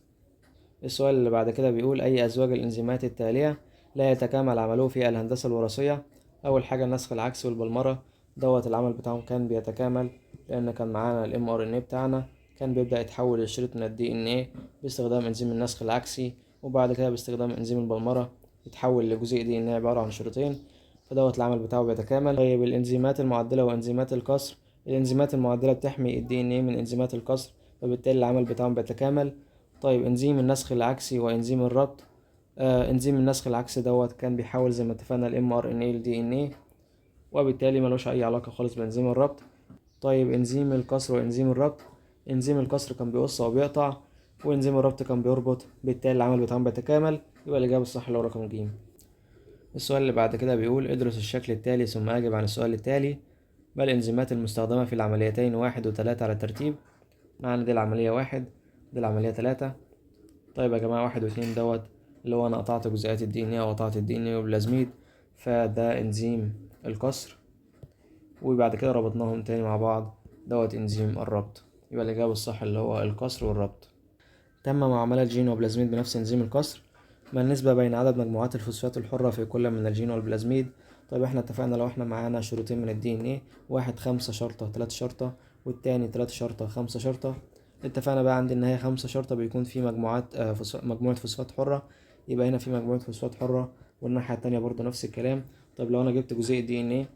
Speaker 1: السؤال اللي بعد كده بيقول أي أزواج الإنزيمات التالية لا يتكامل عمله في الهندسة الوراثية؟ أول حاجة النسخ العكسي والبلمرة، العمل بتاعهم كان بيتكامل لأن كان معانا ال mRNA بتاعنا كان بيبدأ يتحول لشريط من ال DNA باستخدام إنزيم النسخ العكسي، وبعد كده باستخدام إنزيم البلمرة يتحول لجزيء DNA عبارة عن شريطين، العمل بتاعه بيتكامل. طيب الإنزيمات المعدلة وإنزيمات الكسر، الإنزيمات المعدلة بتحمي ال DNA من إنزيمات الكسر، فبالتالي العمل بتاعهم بيتكامل. طيب إنزيم النسخ العكسي وإنزيم الربط، إنزيم النسخ العكسي كان بيحول زي ما اتفقنا ال mRNA ل DNA، وبالتالي ملوش أي علاقة خالص بإنزيم الربط. طيب إنزيم الكسر وإنزيم الربط، إنزيم الكسر كان بيقص وبيقطع، وإنزيم الربط كان بيربط، بالتالي العمل بتاعهم بيتكامل. يبقى الإجابة الصح اللي هو رقم ج. السؤال اللي بعد كده بيقول ادرس الشكل التالي ثم أجب عن السؤال التالي. ما الإنزيمات المستخدمة في العمليتين 1 و3 على الترتيب؟ معنا دي العملية 1، دي العملية 3. طيب يا جماعة 1 و2 اللي هو أنا قطعت جزيئات ال DNA وقطعت ال DNA وبلازميد، فده إنزيم الكسر، وبعد كده ربطناهم تاني مع بعض، إنزيم الربط. يبقى الإجابة الصح اللي هو الكسر والربط. تم معاملة جين وبلازميد بنفس إنزيم الكسر. ما النسبة بين عدد مجموعات الفوسفات الحرة في كل من الجين والبلازميد؟ طيب احنا اتفقنا لو احنا معانا شريطين من ال DNA، واحد 5 شرطة 3 شرطة والتاني 3 شرطة 5 شرطة، اتفقنا بقى عند النهاية 5 شرطة بيكون في مجموعة فوسفات حرة، يبقى هنا في مجموعة فوسفات حرة والناحية التانية برضو نفس الكلام. طيب لو أنا جبت جزيء DNA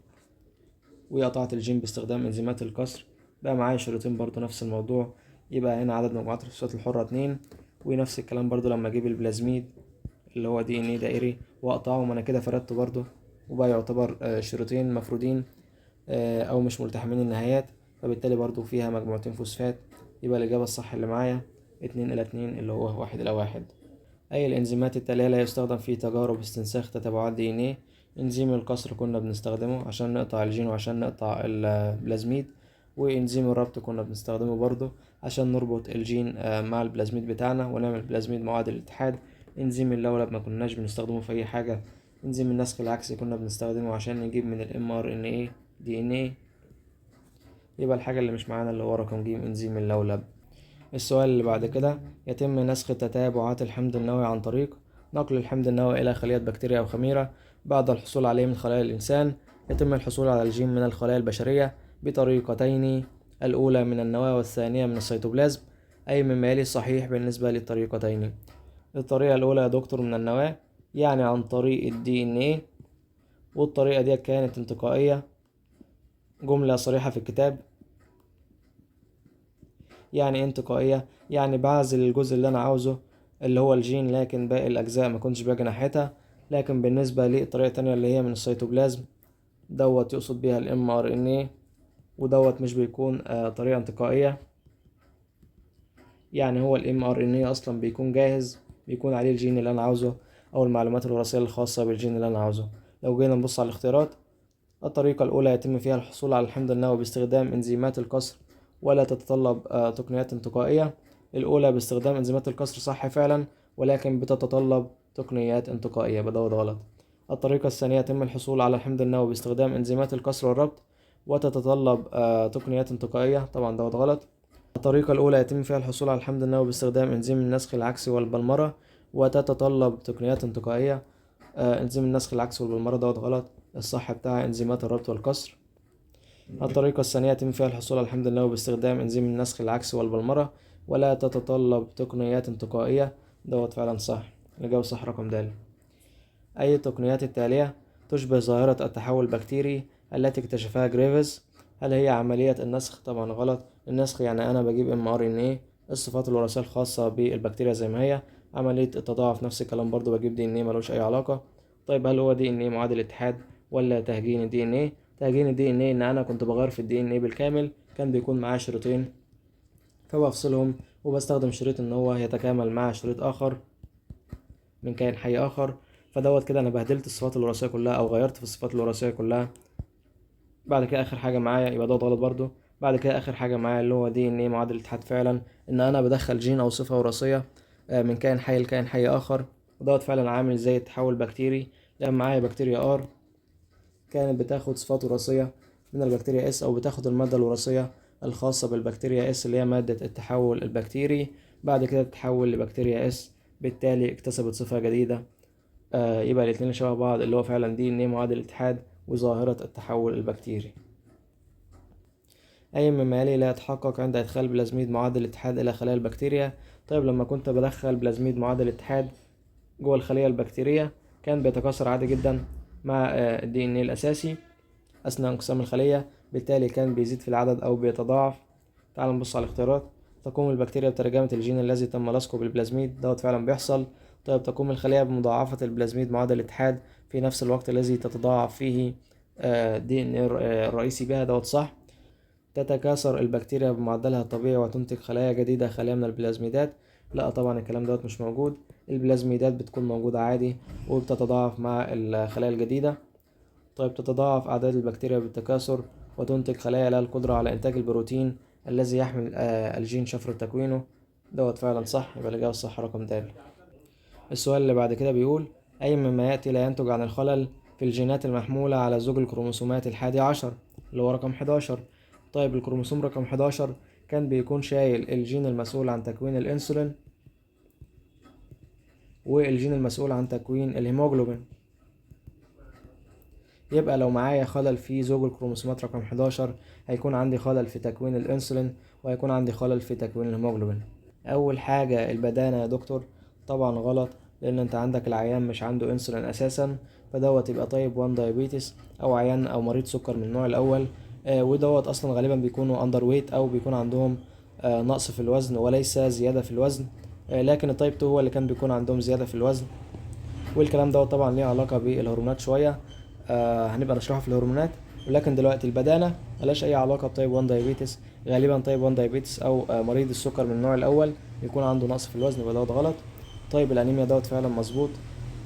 Speaker 1: وقطعت الجين باستخدام إنزيمات الكسر بقى معايا شريطين برضو نفس الموضوع، يبقى هنا عدد مجموعات الفوسفات الحرة 2. ونفس الكلام برضو لما أجيب البلازميد اللي هو DNA دائري وأقطعه، ما أنا كده فردته برضو وبقى يعتبر شريطين مفرودين أو مش ملتحمين النهايات، فبالتالي برضو فيها مجموعتين فوسفات. يبقى الإجابة الصح اللي معايا 2 إلى 2 اللي هو 1 إلى 1. أي الإنزيمات التالية لا يستخدم في تجارب استنساخ تتابعات DNA؟ إنزيم الكسر كنا بنستخدمه عشان نقطع الجين وعشان نقطع البلازميد، وإنزيم الربط كنا بنستخدمه برضو عشان نربط الجين مع البلازميد بتاعنا ونعمل بلازميد معادل الاتحاد. إنزيم اللولب ما كناش بنستخدمه في أي حاجة. إنزيم النسخ العكسي كنا بنستخدمه عشان نجيب من ال mRNA DNA. يبقى الحاجة اللي مش معانا اللي هو رقم ج إنزيم اللولب. السؤال اللي بعد كده يتم نسخ تتابعات الحمض النووي عن طريق نقل الحمض النووي إلى خلية بكتيريا أو خميرة بعد الحصول عليه من خلايا الإنسان. يتم الحصول على الجين من الخلايا البشرية بطريقتين، الأولى من النواة والثانية من السيتوبلازم، أي مما يلي صحيح بالنسبة للطريقتين؟ الطريقة الأولى يا دكتور من النواة، يعني عن طريق ال DNA، والطريقة دي كانت انتقائية، جملة صريحة في الكتاب. يعني انتقائية يعني بعزل الجزء اللي انا عاوزه اللي هو الجين، لكن باقي الاجزاء ما كنتش باجي ناحيتها. لكن بالنسبة للطريقة التانية اللي هي من السيتوبلازم يقصد بيها ال mRNA، مش بيكون طريقة انتقائية. يعني هو ال mRNA اصلا بيكون جاهز، بيكون عليه الجين اللي انا عاوزه او المعلومات الوراثية الخاصة بالجين اللي انا عاوزه. لو جينا نبص على الاختيارات، الطريقة الأولى يتم فيها الحصول على الحمض النووي باستخدام إنزيمات الكسر ولا تتطلب تقنيات انتقائية. الأولى باستخدام إنزيمات الكسر صح فعلا، ولكن بتتطلب تقنيات انتقائية، بدوت غلط. الطريقة الثانية يتم الحصول على الحمض النووي باستخدام إنزيمات الكسر والربط وتتطلب تقنيات انتقائية، طبعا دوت غلط. الطريقة الأولى يتم فيها الحصول على الحمض النووي باستخدام إنزيم النسخ العكسي والبلمرة وتتطلب تقنيات انتقائية. إنزيم النسخ العكسي والبلمرة دوت غلط، الصح بتاع إنزيمات الربط والكسر. الطريقة الثانية يتم فيها الحصول على الحمض النووي باستخدام إنزيم النسخ العكسي والبلمرة ولا تتطلب تقنيات انتقائية، دوت فعلا صح، الإجابة صح رقم د. أي التقنيات التالية تشبه ظاهرة التحول البكتيري التي اكتشفها جريفز؟ هل هي عملية النسخ؟ طبعا غلط. النسخ يعني أنا بجيب mRNA، الصفات الوراثية الخاصة بالبكتيريا زي ما هي. عملية التضاعف نفس الكلام برضو، بجيب DNA ملوش أي علاقة. طيب هل هو DNA معادل اتحاد ولا تهجين DNA؟ تهجين DNA إن أنا كنت بغير في DNA بالكامل، كان بيكون معاه شريطين فبفصلهم وبستخدم شريط إن هو يتكامل مع شريط آخر من كائن حي آخر، فدوت كده أنا بهدلت الصفات الوراثية كلها أو غيرت في الصفات الوراثية كلها. بعد كده آخر حاجة معايا يبقى دوت غلط برضو. بعد كده آخر حاجة معايا اللي هو DNA معادل الاتحاد فعلا، إن أنا بدخل جين أو صفة وراثية من كائن حي لكائن حي آخر، ودوت فعلا عامل زي التحول البكتيري. لأن معايا بكتيريا R كانت بتاخد صفات وراثية من البكتيريا S، أو بتاخد المادة الوراثية الخاصة بالبكتيريا S اللي هي مادة التحول البكتيري، بعد كده تتحول لبكتيريا S، بالتالي اكتسبت صفة جديدة. يبقى الاتنين شبه بعض، اللي هو فعلا DNA معادل الاتحاد وظاهرة التحول البكتيري. أي مما يلي لا يتحقق عند إدخال بلازميد معادل الاتحاد إلى خلايا البكتيريا؟ طيب لما كنت بدخل بلازميد معادل الاتحاد جوه الخلية البكتيرية كان بيتكاثر عادي جدا مع DNA الأساسي أثناء انقسام الخلية، بالتالي كان بيزيد في العدد أو بيتضاعف. تعال نبص على الاختيارات. تقوم البكتيريا بترجمة الجين الذي تم لصقه بالبلازميد، دوت فعلا بيحصل. طيب تقوم الخلية بمضاعفة البلازميد معادل الاتحاد في نفس الوقت الذي تتضاعف فيه DNA الرئيسي بها، دوت صح. تتكاثر البكتيريا بمعدلها الطبيعي وتنتج خلايا جديدة خالية من البلازميدات؟ لا طبعا الكلام دوت مش موجود، البلازميدات بتكون موجودة عادي وبتتضاعف مع الخلايا الجديدة. طيب تتضاعف أعداد البكتيريا بالتكاثر وتنتج خلايا لها القدرة على إنتاج البروتين الذي يحمل الجين شفرة تكوينه، دوت فعلا صح، يبقى الإجابة الصح رقم د. السؤال اللي بعد كده بيقول أي مما يأتي لا ينتج عن الخلل في الجينات المحمولة على زوج الكروموسومات 11 اللي هو رقم 11؟ طيب الكروموسوم رقم 11 كان بيكون شايل الجين المسؤول عن تكوين الأنسولين والجين المسؤول عن تكوين الهيموجلوبين. يبقى لو معايا خلل في زوج الكروموسومات رقم 11 هيكون عندي خلل في تكوين الأنسولين وهيكون عندي خلل في تكوين الهيموجلوبين. أول حاجة البدانة يا دكتور، طبعا غلط، لأن أنت عندك العيان مش عنده أنسولين أساسا، فدوت يبقى تايب 1 دايابيتس أو عيان أو مريض سكر من النوع الأول. ودوت أصلا غالبا بيكونوا أندر ويت أو بيكون عندهم نقص في الوزن وليس زيادة في الوزن. لكن التايب 2 هو اللي كان بيكون عندهم زيادة في الوزن، والكلام دوت طبعا ليه علاقة بالهرمونات شوية، هنبقى نشرحها في الهرمونات. ولكن دلوقتي البدانة ملهاش أي علاقة بتايب 1 دايابيتس، غالبا تايب 1 دايابيتس أو مريض السكر من النوع الأول يكون عنده نقص في الوزن، يبقى دوت غلط. طيب الأنيميا دوت فعلا مظبوط،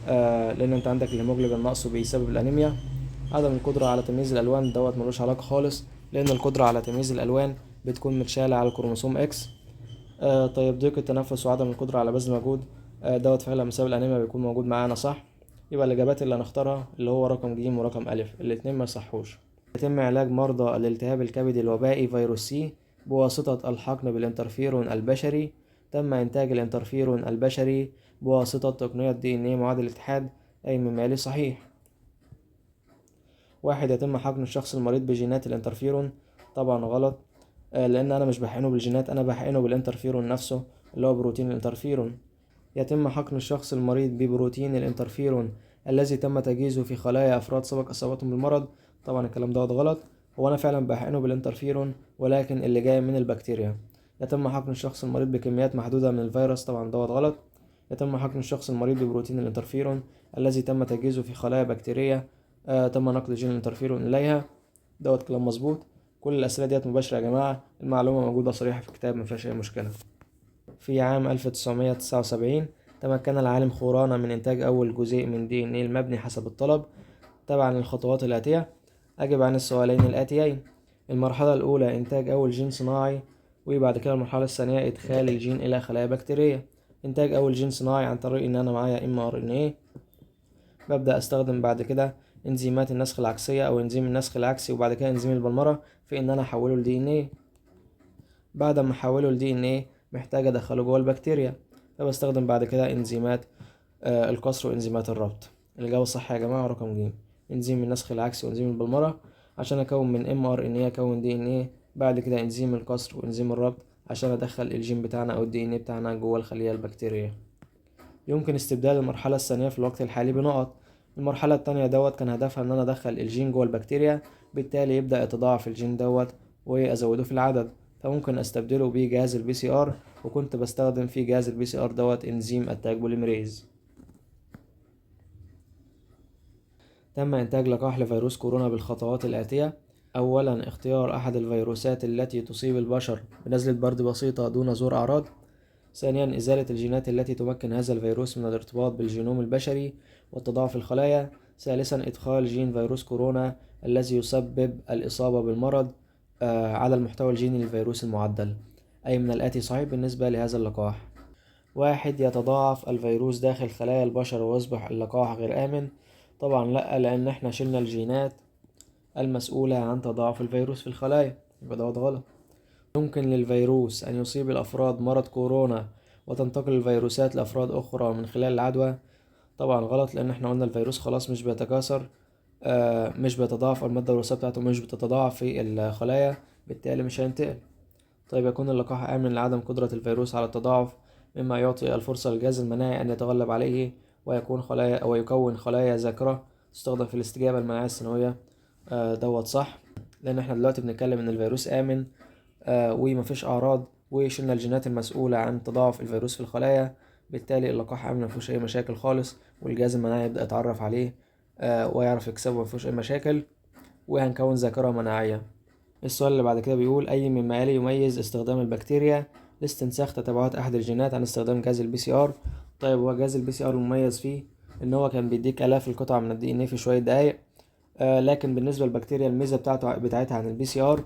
Speaker 1: لأن أنت عندك الهيموجلوبين نقصه بيسبب الأنيميا. عدم القدرة على تمييز الألوان دوت ملوش علاقة خالص، لأن القدرة على تمييز الألوان بتكون متشالة على الكروموسوم إكس. طيب ضيق التنفس وعدم القدرة على بذل مجهود دوت فعلا بسبب الأنيميا بيكون موجود معانا، صح. يبقى الإجابات اللي هنختارها اللي هو رقم ج ورقم أ، الاتنين ما يصحوش. يتم علاج مرضى الالتهاب الكبدي الوبائي فيروس سي بواسطة الحقن بالانترفيرون البشري. تم إنتاج الانترفيرون البشري بواسطة تقنية DNA معادل الاتحاد، أي مما يلي صحيح. 1. يتم حقن الشخص المريض بجينات الانترفيرون، طبعا غلط، لأن أنا مش بحقنه بالجينات، أنا بحقنه بالانترفيرون نفسه اللي هو بروتين الانترفيرون. يتم حقن الشخص المريض ببروتين الانترفيرون الذي تم تجهيزه في خلايا أفراد سبق إصابتهم بالمرض، طبعا الكلام ده غلط، هو أنا فعلا بحقنه بالانترفيرون ولكن اللي جاي من البكتيريا. يتم حقن الشخص المريض بكميات محدودة من الفيروس، طبعا ده غلط. يتم حقن الشخص المريض ببروتين الانترفيرون الذي تم تجهيزه في خلايا بكتيرية تم نقل جين الانترفيرون إليها، دوت كلام مظبوط. كل الأسئلة ديت مباشرة يا جماعة، المعلومة موجودة صريحة في الكتاب، مفيهاش أي مشكلة. في عام 1979 تمكن العالم خورانا من إنتاج أول جزيء من DNA المبني حسب الطلب تبعا للخطوات الآتية. أجب عن السؤالين الآتيين. المرحلة الأولى إنتاج أول جين صناعي، وبعد كده المرحلة الثانية إدخال الجين إلى خلايا بكتيرية. إنتاج أول جين صناعي عن طريق إن أنا معايا mRNA، ببدأ أستخدم بعد كده إنزيمات النسخ العكسية أو إنزيم النسخ العكسي، وبعد كده إنزيم البلمرة في إن أنا أحوله ل DNA. بعد ما أحوله ل DNA محتاج أدخله جوه البكتيريا، فبستخدم بعد كده إنزيمات القصر وإنزيمات الربط. الإجابة الصح يا جماعة رقم ج، إنزيم النسخ العكسي وإنزيم البلمرة عشان أكون من mRNA أكون DNA، بعد كده إنزيم القصر وإنزيم الربط عشان أدخل الجين بتاعنا أو DNA بتاعنا جوه الخلية البكتيرية. يمكن استبدال المرحلة الثانية في الوقت الحالي بنقط. المرحلة التانية كان هدفها إن أنا أدخل الجين جوه البكتيريا، بالتالي يبدأ يتضاعف الجين وأزوده في العدد، فممكن أستبدله بجهاز PCR، وكنت بستخدم في جهاز PCR إنزيم التاج بوليمريز. تم إنتاج لقاح لفيروس كورونا بالخطوات الآتية: أولا اختيار أحد الفيروسات التي تصيب البشر بنزلة برد بسيطة دون ظهور أعراض. ثانيا إزالة الجينات التي تمكن هذا الفيروس من الارتباط بالجينوم البشري والتضاعف الخلايا. ثالثا إدخال جين فيروس كورونا الذي يسبب الإصابة بالمرض على المحتوى الجيني للفيروس المعدل. أي من الآتي صحيح بالنسبة لهذا اللقاح؟ 1. يتضاعف الفيروس داخل خلايا البشر ويصبح اللقاح غير آمن. طبعا لأ، لأن احنا شلنا الجينات المسؤولة عن تضاعف الفيروس في الخلايا، يبقى دوت غلط. يمكن للفيروس أن يصيب الأفراد مرض كورونا وتنتقل الفيروسات لأفراد أخرى من خلال العدوى. طبعا غلط، لأن احنا قلنا الفيروس خلاص مش بيتكاثر، مش بيتضاعف، المادة الوراثية بتاعته مش بتتضاعف في الخلايا، بالتالي مش هينتقل. طيب يكون اللقاح آمن لعدم قدرة الفيروس على التضاعف، مما يعطي الفرصة للجهاز المناعي أن يتغلب عليه ويكون خلايا ذاكرة تستخدم في الاستجابة المناعية الثانوية. دوت صح، لأن احنا دلوقتي بنتكلم إن الفيروس آمن ومفيش أعراض، وشلنا الجينات المسؤولة عن تضاعف الفيروس في الخلايا، بالتالي اللقاح آمن مفيهوش أي مشاكل خالص، والجهاز المناعي يبدأ يتعرف عليه ويعرف يكسبه مفيهوش أي مشاكل، وهنكون ذاكرة مناعية. السؤال اللي بعد كده بيقول: أي مما يلي يميز استخدام البكتيريا لاستنساخ تتبعات أحد الجينات عن استخدام جهاز PCR؟ طيب هو جهاز الBCR المميز فيه إن هو كان بيديك آلاف القطع من DNA في شوية دقايق، لكن بالنسبة للبكتيريا الميزة بتاعتها عن الBCR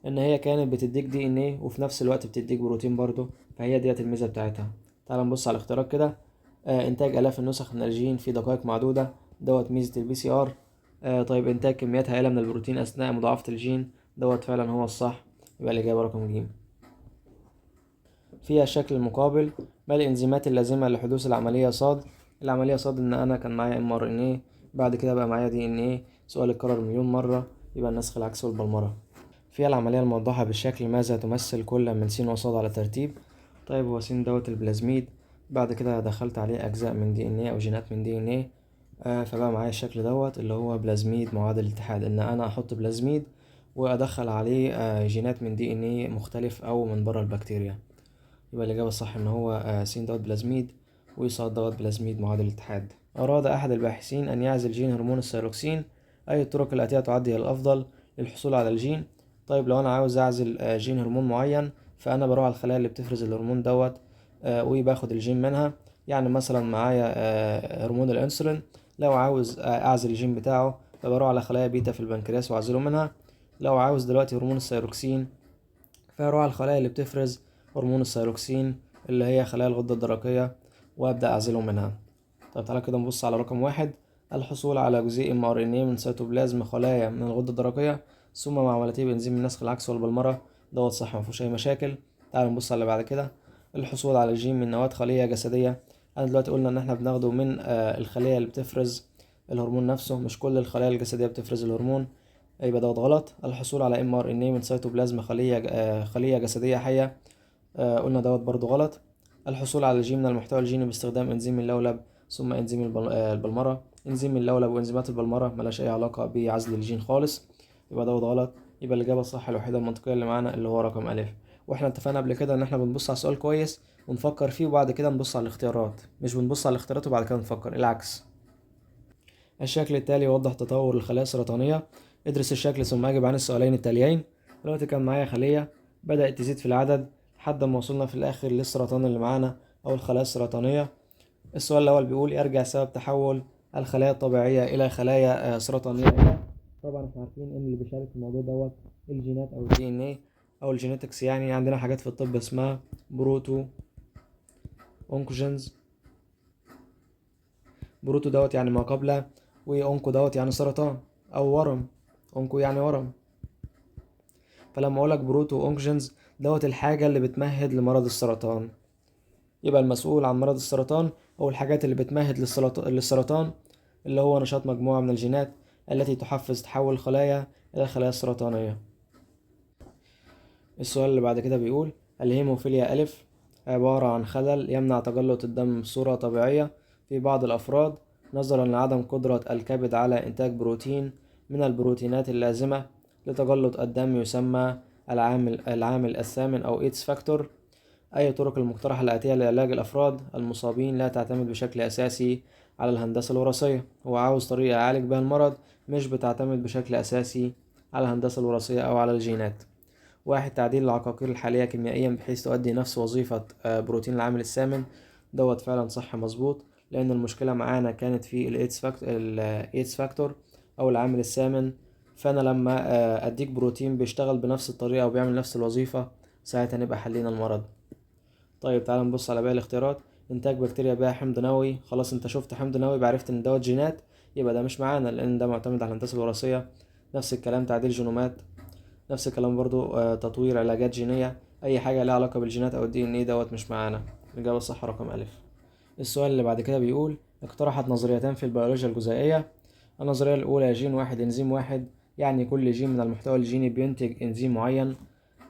Speaker 1: إن هي كانت بتديك DNA وفي نفس الوقت بتديك بروتين برضه، فهي ديت الميزة بتاعتها. تعال نبص على الاختيارات كده. إنتاج آلاف النسخ من الجين في دقائق معدودة، دوت ميزة الBCR. طيب إنتاج كميات هائلة من البروتين أثناء مضاعفة الجين، دوت فعلا هو الصح، يبقى الإجابة رقم ج. في الشكل المقابل: ما الإنزيمات اللازمة لحدوث العملية صاد؟ العملية صاد إن أنا كان معايا mRNA، بعد كده بقى معايا DNA، سؤال اتكرر مليون مرة، يبقى النسخ العكسي والبلمرة. في العملية الموضحة بالشكل ماذا تمثل كل من س وصاد على ترتيب؟ طيب هو س دوت البلازميد، بعد كده دخلت عليه أجزاء من DNA أو جينات من DNA، فبقى معايا الشكل دوت اللي هو بلازميد معادل الاتحاد، إن أنا أحط بلازميد وأدخل عليه جينات من DNA مختلف أو من بره البكتيريا، يبقى الإجابة الصح إن هو س دوت بلازميد وصاد دوت بلازميد معادل الاتحاد. أراد أحد الباحثين أن يعزل جين هرمون الثيروكسين، أي الطرق الآتية تعد هي الأفضل للحصول على الجين؟ طيب لو أنا عاوز أعزل جين هرمون معين، فأنا بروح على الخلايا اللي بتفرز الهرمون دوت وباخد الجين منها. يعني مثلا معايا هرمون الأنسولين، لو عاوز أعزل الجين بتاعه فبروح على خلايا بيتا في البنكرياس وأعزله منها. لو عاوز دلوقتي هرمون الثيروكسين فهروح على الخلايا اللي بتفرز هرمون الثيروكسين اللي هي خلايا الغدة الدرقية وأبدأ أعزله منها. طب تعالى كده نبص على رقم 1: الحصول على جزيء mRNA من سيتوبلازم خلايا من الغدة الدرقية ثم معاملته بإنزيم النسخ العكسي والبلمرة، دوت صح مفيهوش أي مشاكل. تعالى نبص على اللي بعد كده: الحصول على الجين من نواة خلية جسدية. أنا دلوقتي قلنا إن احنا بناخده من الخلية اللي بتفرز الهرمون نفسه، مش كل الخلايا الجسدية بتفرز الهرمون، يبقى دوت غلط. الحصول على mRNA من سيتوبلازم خلية جسدية حية، قلنا دوت برضو غلط. الحصول على الجين من المحتوى الجيني باستخدام انزيم اللولب ثم انزيم البلمرة. انزيم اللولب وانزيمات البلمرة ملهاش اي علاقة بعزل الجين خالص، يبقى دوت غلط. يبقى الإجابة الصح الوحيدة المنطقية اللي معانا اللي هو رقم ألف. واحنا اتفقنا قبل كده ان احنا بنبص على السؤال كويس ونفكر فيه وبعد كده نبص على الاختيارات، مش بنبص على الاختيارات وبعد كده نفكر، العكس. الشكل التالي يوضح تطور الخلايا السرطانية. ادرس الشكل ثم أجب عن السؤالين التاليين. دلوقتي كان معايا خلية بدأت تزيد في العدد لحد ما وصلنا في الآخر للسرطان اللي معانا أو الخلايا السرطانية. السؤال الأول بيقول: يرجع سبب تحول الخلايا الطبيعية إلى خلايا سرطانية. طبعا احنا عارفين إن اللي بيشارك في الموضوع دوت الجينات او الدي ان ايه او الجينيتكس. يعني عندنا حاجات في الطب اسمها بروتو اونكوجينز. بروتو دوت يعني ما قبل، وأونكو دوت يعني سرطان أو ورم. أونكو يعني ورم. فلما أقولك بروتو أونكوجينز دوت الحاجة اللي بتمهد لمرض السرطان، يبقى المسؤول عن مرض السرطان أو الحاجات اللي بتمهد للسرطان اللي هو نشاط مجموعة من الجينات التي تحفز تحول الخلايا إلى الخلايا السرطانية. السؤال اللي بعد كده بيقول: الهيموفيليا ألف عبارة عن خلل يمنع تجلط الدم بصورة طبيعية في بعض الأفراد نظرا لعدم قدرة الكبد على إنتاج بروتين من البروتينات اللازمة لتجلط الدم، يسمى العامل الثامن أو إيتس فاكتور. أي الطرق المقترحة الآتية لعلاج الأفراد المصابين لا تعتمد بشكل أساسي على الهندسة الوراثية. هو عاوز طريقة يعالج بها المرض مش بتعتمد بشكل أساسي على الهندسة الوراثية أو على الجينات. 1. تعديل العقاقير الحالية كيميائيا بحيث تؤدي نفس وظيفة بروتين العامل الثامن. دوت فعلا صح مظبوط، لأن المشكلة معانا كانت في الإيتس فاكتور أو العامل الثامن. فأنا لما أديك بروتين بيشتغل بنفس الطريقة وبيعمل نفس الوظيفة، ساعتها نبقى حلينا المرض. طيب تعال نبص على باقي الاختيارات. إنتاج بكتيريا بها حمض نووي. خلاص أنت شفت حمض نووي بعرفت إن دوت جينات، يبقى ده مش معانا لأن ده معتمد على الهندسة الوراثية. نفس الكلام تعديل جينومات. نفس الكلام برضو تطوير علاجات جينية. أي حاجة لها علاقة بالجينات أو الدي ان ايه دوت مش معانا. الإجابة الصح رقم ألف. السؤال اللي بعد كده بيقول: اقترحت نظريتان في البيولوجيا الجزيئية. النظرية الأولى: جين واحد إنزيم واحد، يعني كل جين من المحتوى الجيني بينتج إنزيم معين.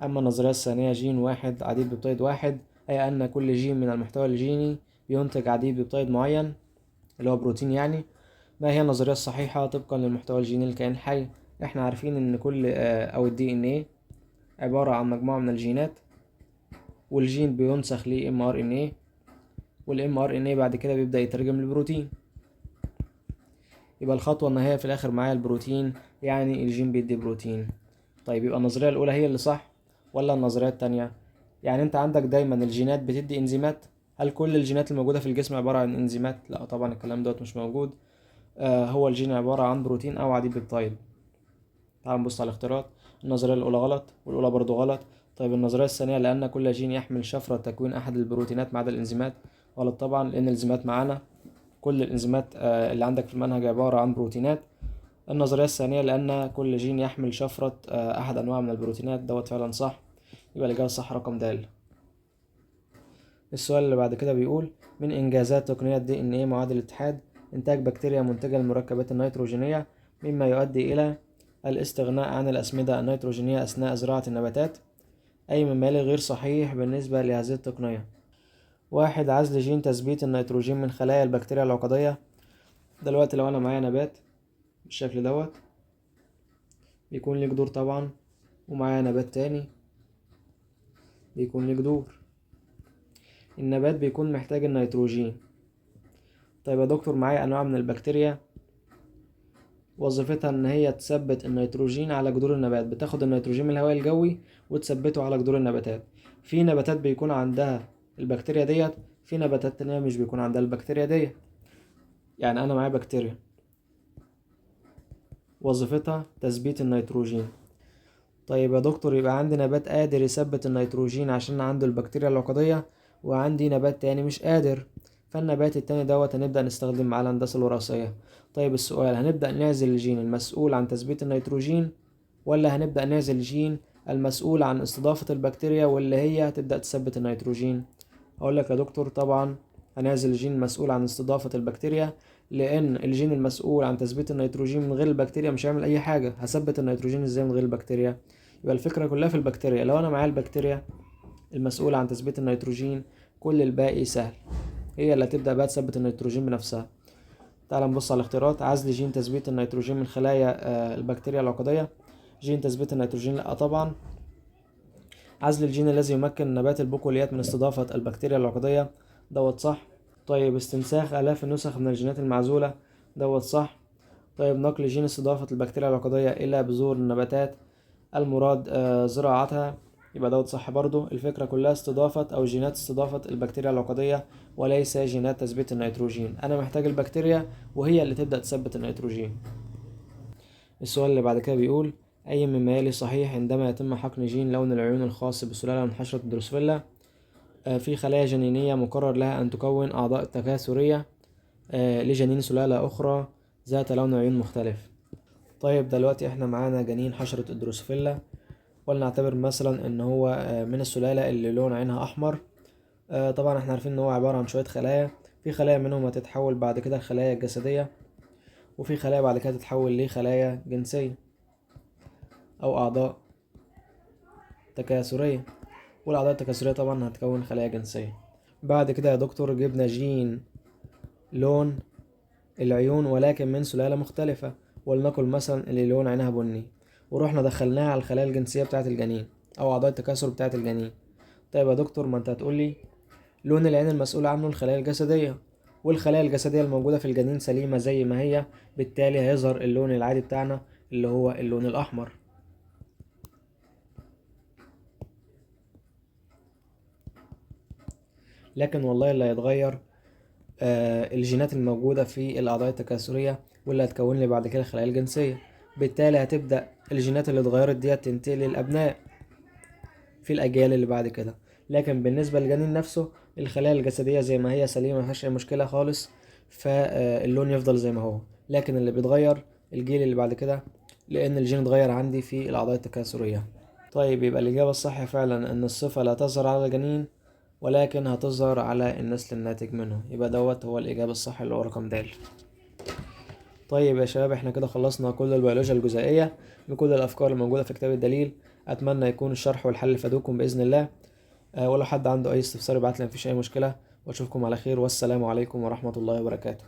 Speaker 1: أما النظرية الثانية: جين واحد عديد بيبتيد واحد، أي أن كل جين من المحتوى الجيني بينتج عديد بيبتيد معين اللي هو بروتين يعني. ما هي النظرية الصحيحة طبقا للمحتوى الجيني للكائن الحي؟ احنا عارفين ان كل او الدي ان ايه عبارة عن مجموعة من الجينات، والجين بينسخ ل mRNA، والmRNA بعد كده بيبدأ يترجم لبروتين. يبقى الخطوة النهائية في الآخر معايا البروتين، يعني الجين بيدي بروتين. طيب يبقى النظرية الأولى هي اللي صح ولا النظرية التانية؟ يعني أنت عندك دايما الجينات بتدي إنزيمات. هل كل الجينات الموجودة في الجسم عبارة عن إنزيمات؟ لا طبعا الكلام دوت مش موجود. هو الجين عبارة عن بروتين أو عديد بيبتايد. تعال نبص على الاختيارات. النظرية الأولى غلط والأولى برضو غلط. طيب النظرية الثانية: لأن كل جين يحمل شفرة تكوين أحد البروتينات ما عدا الإنزيمات. غلط طبعا، لأن الإنزيمات معانا. كل الإنزيمات اللي عندك في المنهج عبارة عن بروتينات. النظرية الثانية: لأن كل جين يحمل شفرة أحد أنواع من البروتينات. دوت فعلا صح، يبقى الإجابة الصح رقم د. السؤال اللي بعد كده بيقول: من إنجازات تقنية دي إن إيه معادل الاتحاد إنتاج بكتيريا منتجة للمركبات النيتروجينية مما يؤدي إلى الاستغناء عن الأسمدة النيتروجينية أثناء زراعة النباتات. أي مما يلي غير صحيح بالنسبة لهذه التقنية. 1. عزل جين تثبيت النيتروجين من خلايا البكتيريا العقدية. دلوقتي لو أنا معايا نبات بالشكل دوت بيكون ليه جذور طبعا، ومعايا نبات تاني بيكون ليه جذور. النبات بيكون محتاج النيتروجين. طيب يا دكتور معايا أنواع من البكتيريا وظيفتها ان هي تثبت النيتروجين على جذور النبات، بتاخد النيتروجين من الهواء الجوي وتثبته على جذور النباتات. في نباتات بيكون عندها البكتيريا ديت، في نباتات تانية مش بيكون عندها البكتيريا ديت. يعني انا معايا بكتيريا وظيفتها تثبيت النيتروجين. طيب يا دكتور يبقى عندي نبات قادر يثبت النيتروجين عشان عنده البكتيريا العقدية، وعندي نبات تاني مش قادر. فالنبات التاني دوت هنبدأ نستخدم معاه الهندسة الوراثية. طيب السؤال: هنبدأ نعزل الجين المسؤول عن تثبيت النيتروجين، ولا هنبدأ نعزل الجين المسؤول عن استضافة البكتيريا واللي هي هتبدأ تثبت النيتروجين؟ أقول لك يا دكتور طبعا هنعزل الجين المسؤول عن استضافة البكتيريا، لأن الجين المسؤول عن تثبيت النيتروجين من غير البكتيريا مش هيعمل أي حاجة. هثبت النيتروجين ازاي من غير البكتيريا؟ يبقى الفكرة كلها في البكتيريا. لو أنا معايا البكتيريا المسؤولة عن تثبيت النيتروجين، كل الباقي سهل، هي اللي هتبدأ بقى تثبت النيتروجين بنفسها. تعال نبص على الاختيارات. عزل جين تثبيت النيتروجين من خلايا البكتيريا العقدية. جين تثبيت النيتروجين لا طبعا. عزل الجين الذي يمكن نبات البقوليات من استضافة البكتيريا العقدية. دوت صح. طيب استنساخ آلاف النسخ من الجينات المعزولة. دوت صح. طيب نقل جين استضافة البكتيريا العقدية إلى بذور النباتات المراد زراعتها. يبقى دوت صح برضو. الفكرة كلها استضافة أو جينات استضافة البكتيريا العقدية وليس جينات تثبيت النيتروجين. أنا محتاج البكتيريا وهي اللي تبدأ تثبت النيتروجين. السؤال اللي بعد كده بيقول: أي مما يلي صحيح عندما يتم حقن جين لون العيون الخاص بسلالة من حشرة الدروسوفيلا في خلايا جنينية مقرر لها أن تكون أعضاء تكاثرية لجنين سلالة أخرى ذات لون عيون مختلف. طيب دلوقتي احنا معانا جنين حشرة الدروسوفيلا، ولنعتبر مثلا ان هو من السلالة اللي لون عينها أحمر. طبعا احنا عارفين ان هو عبارة عن شوية خلايا، في خلايا منهم هتتحول بعد كده الخلايا الجسدية، وفي خلايا بعد كده تتحول لخلايا جنسية أو أعضاء تكاثرية، والأعضاء التكاثرية طبعا هتكون خلايا جنسية. بعد كده يا دكتور جبنا جين لون العيون ولكن من سلالة مختلفة، ولنقل مثلا اللي لون عينها بني، ورحنا دخلناها على الخلايا الجنسية بتاعة الجنين أو أعضاء التكاثر بتاعة الجنين. طيب يا دكتور ما أنت هتقولي لون العين المسؤول عنه الخلايا الجسدية، والخلايا الجسدية الموجودة في الجنين سليمة زي ما هي، بالتالي هيظهر اللون العادي بتاعنا اللي هو اللون الأحمر. لكن والله اللي هيتغير الجينات الموجودة في الأعضاء التكاثرية، واللي هتكون لي بعد كده الخلايا الجنسية، بالتالي هتبدأ الجينات اللي اتغيرت ديت تنتقل للأبناء في الأجيال اللي بعد كده. لكن بالنسبة للجنين نفسه الخلايا الجسدية زي ما هي سليمة مفيهاش أي مشكلة خالص، فاللون يفضل زي ما هو، لكن اللي بيتغير الجيل اللي بعد كده لأن الجين اتغير عندي في الأعضاء التكاثرية. طيب يبقى الإجابة الصح فعلا أن الصفة لا تظهر على الجنين ولكن هتظهر على النسل الناتج منه، يبقى دوت هو الإجابة الصح اللي هو رقم د. طيب يا شباب احنا كده خلصنا كل البيولوجيا الجزيئية بكل الأفكار الموجودة في كتاب الدليل. أتمنى يكون الشرح والحل فادوكم بإذن الله. ولو حد عنده أي استفسار يبعتلي، مفيش أي مشكلة، وأشوفكم على خير، والسلام عليكم ورحمة الله وبركاته.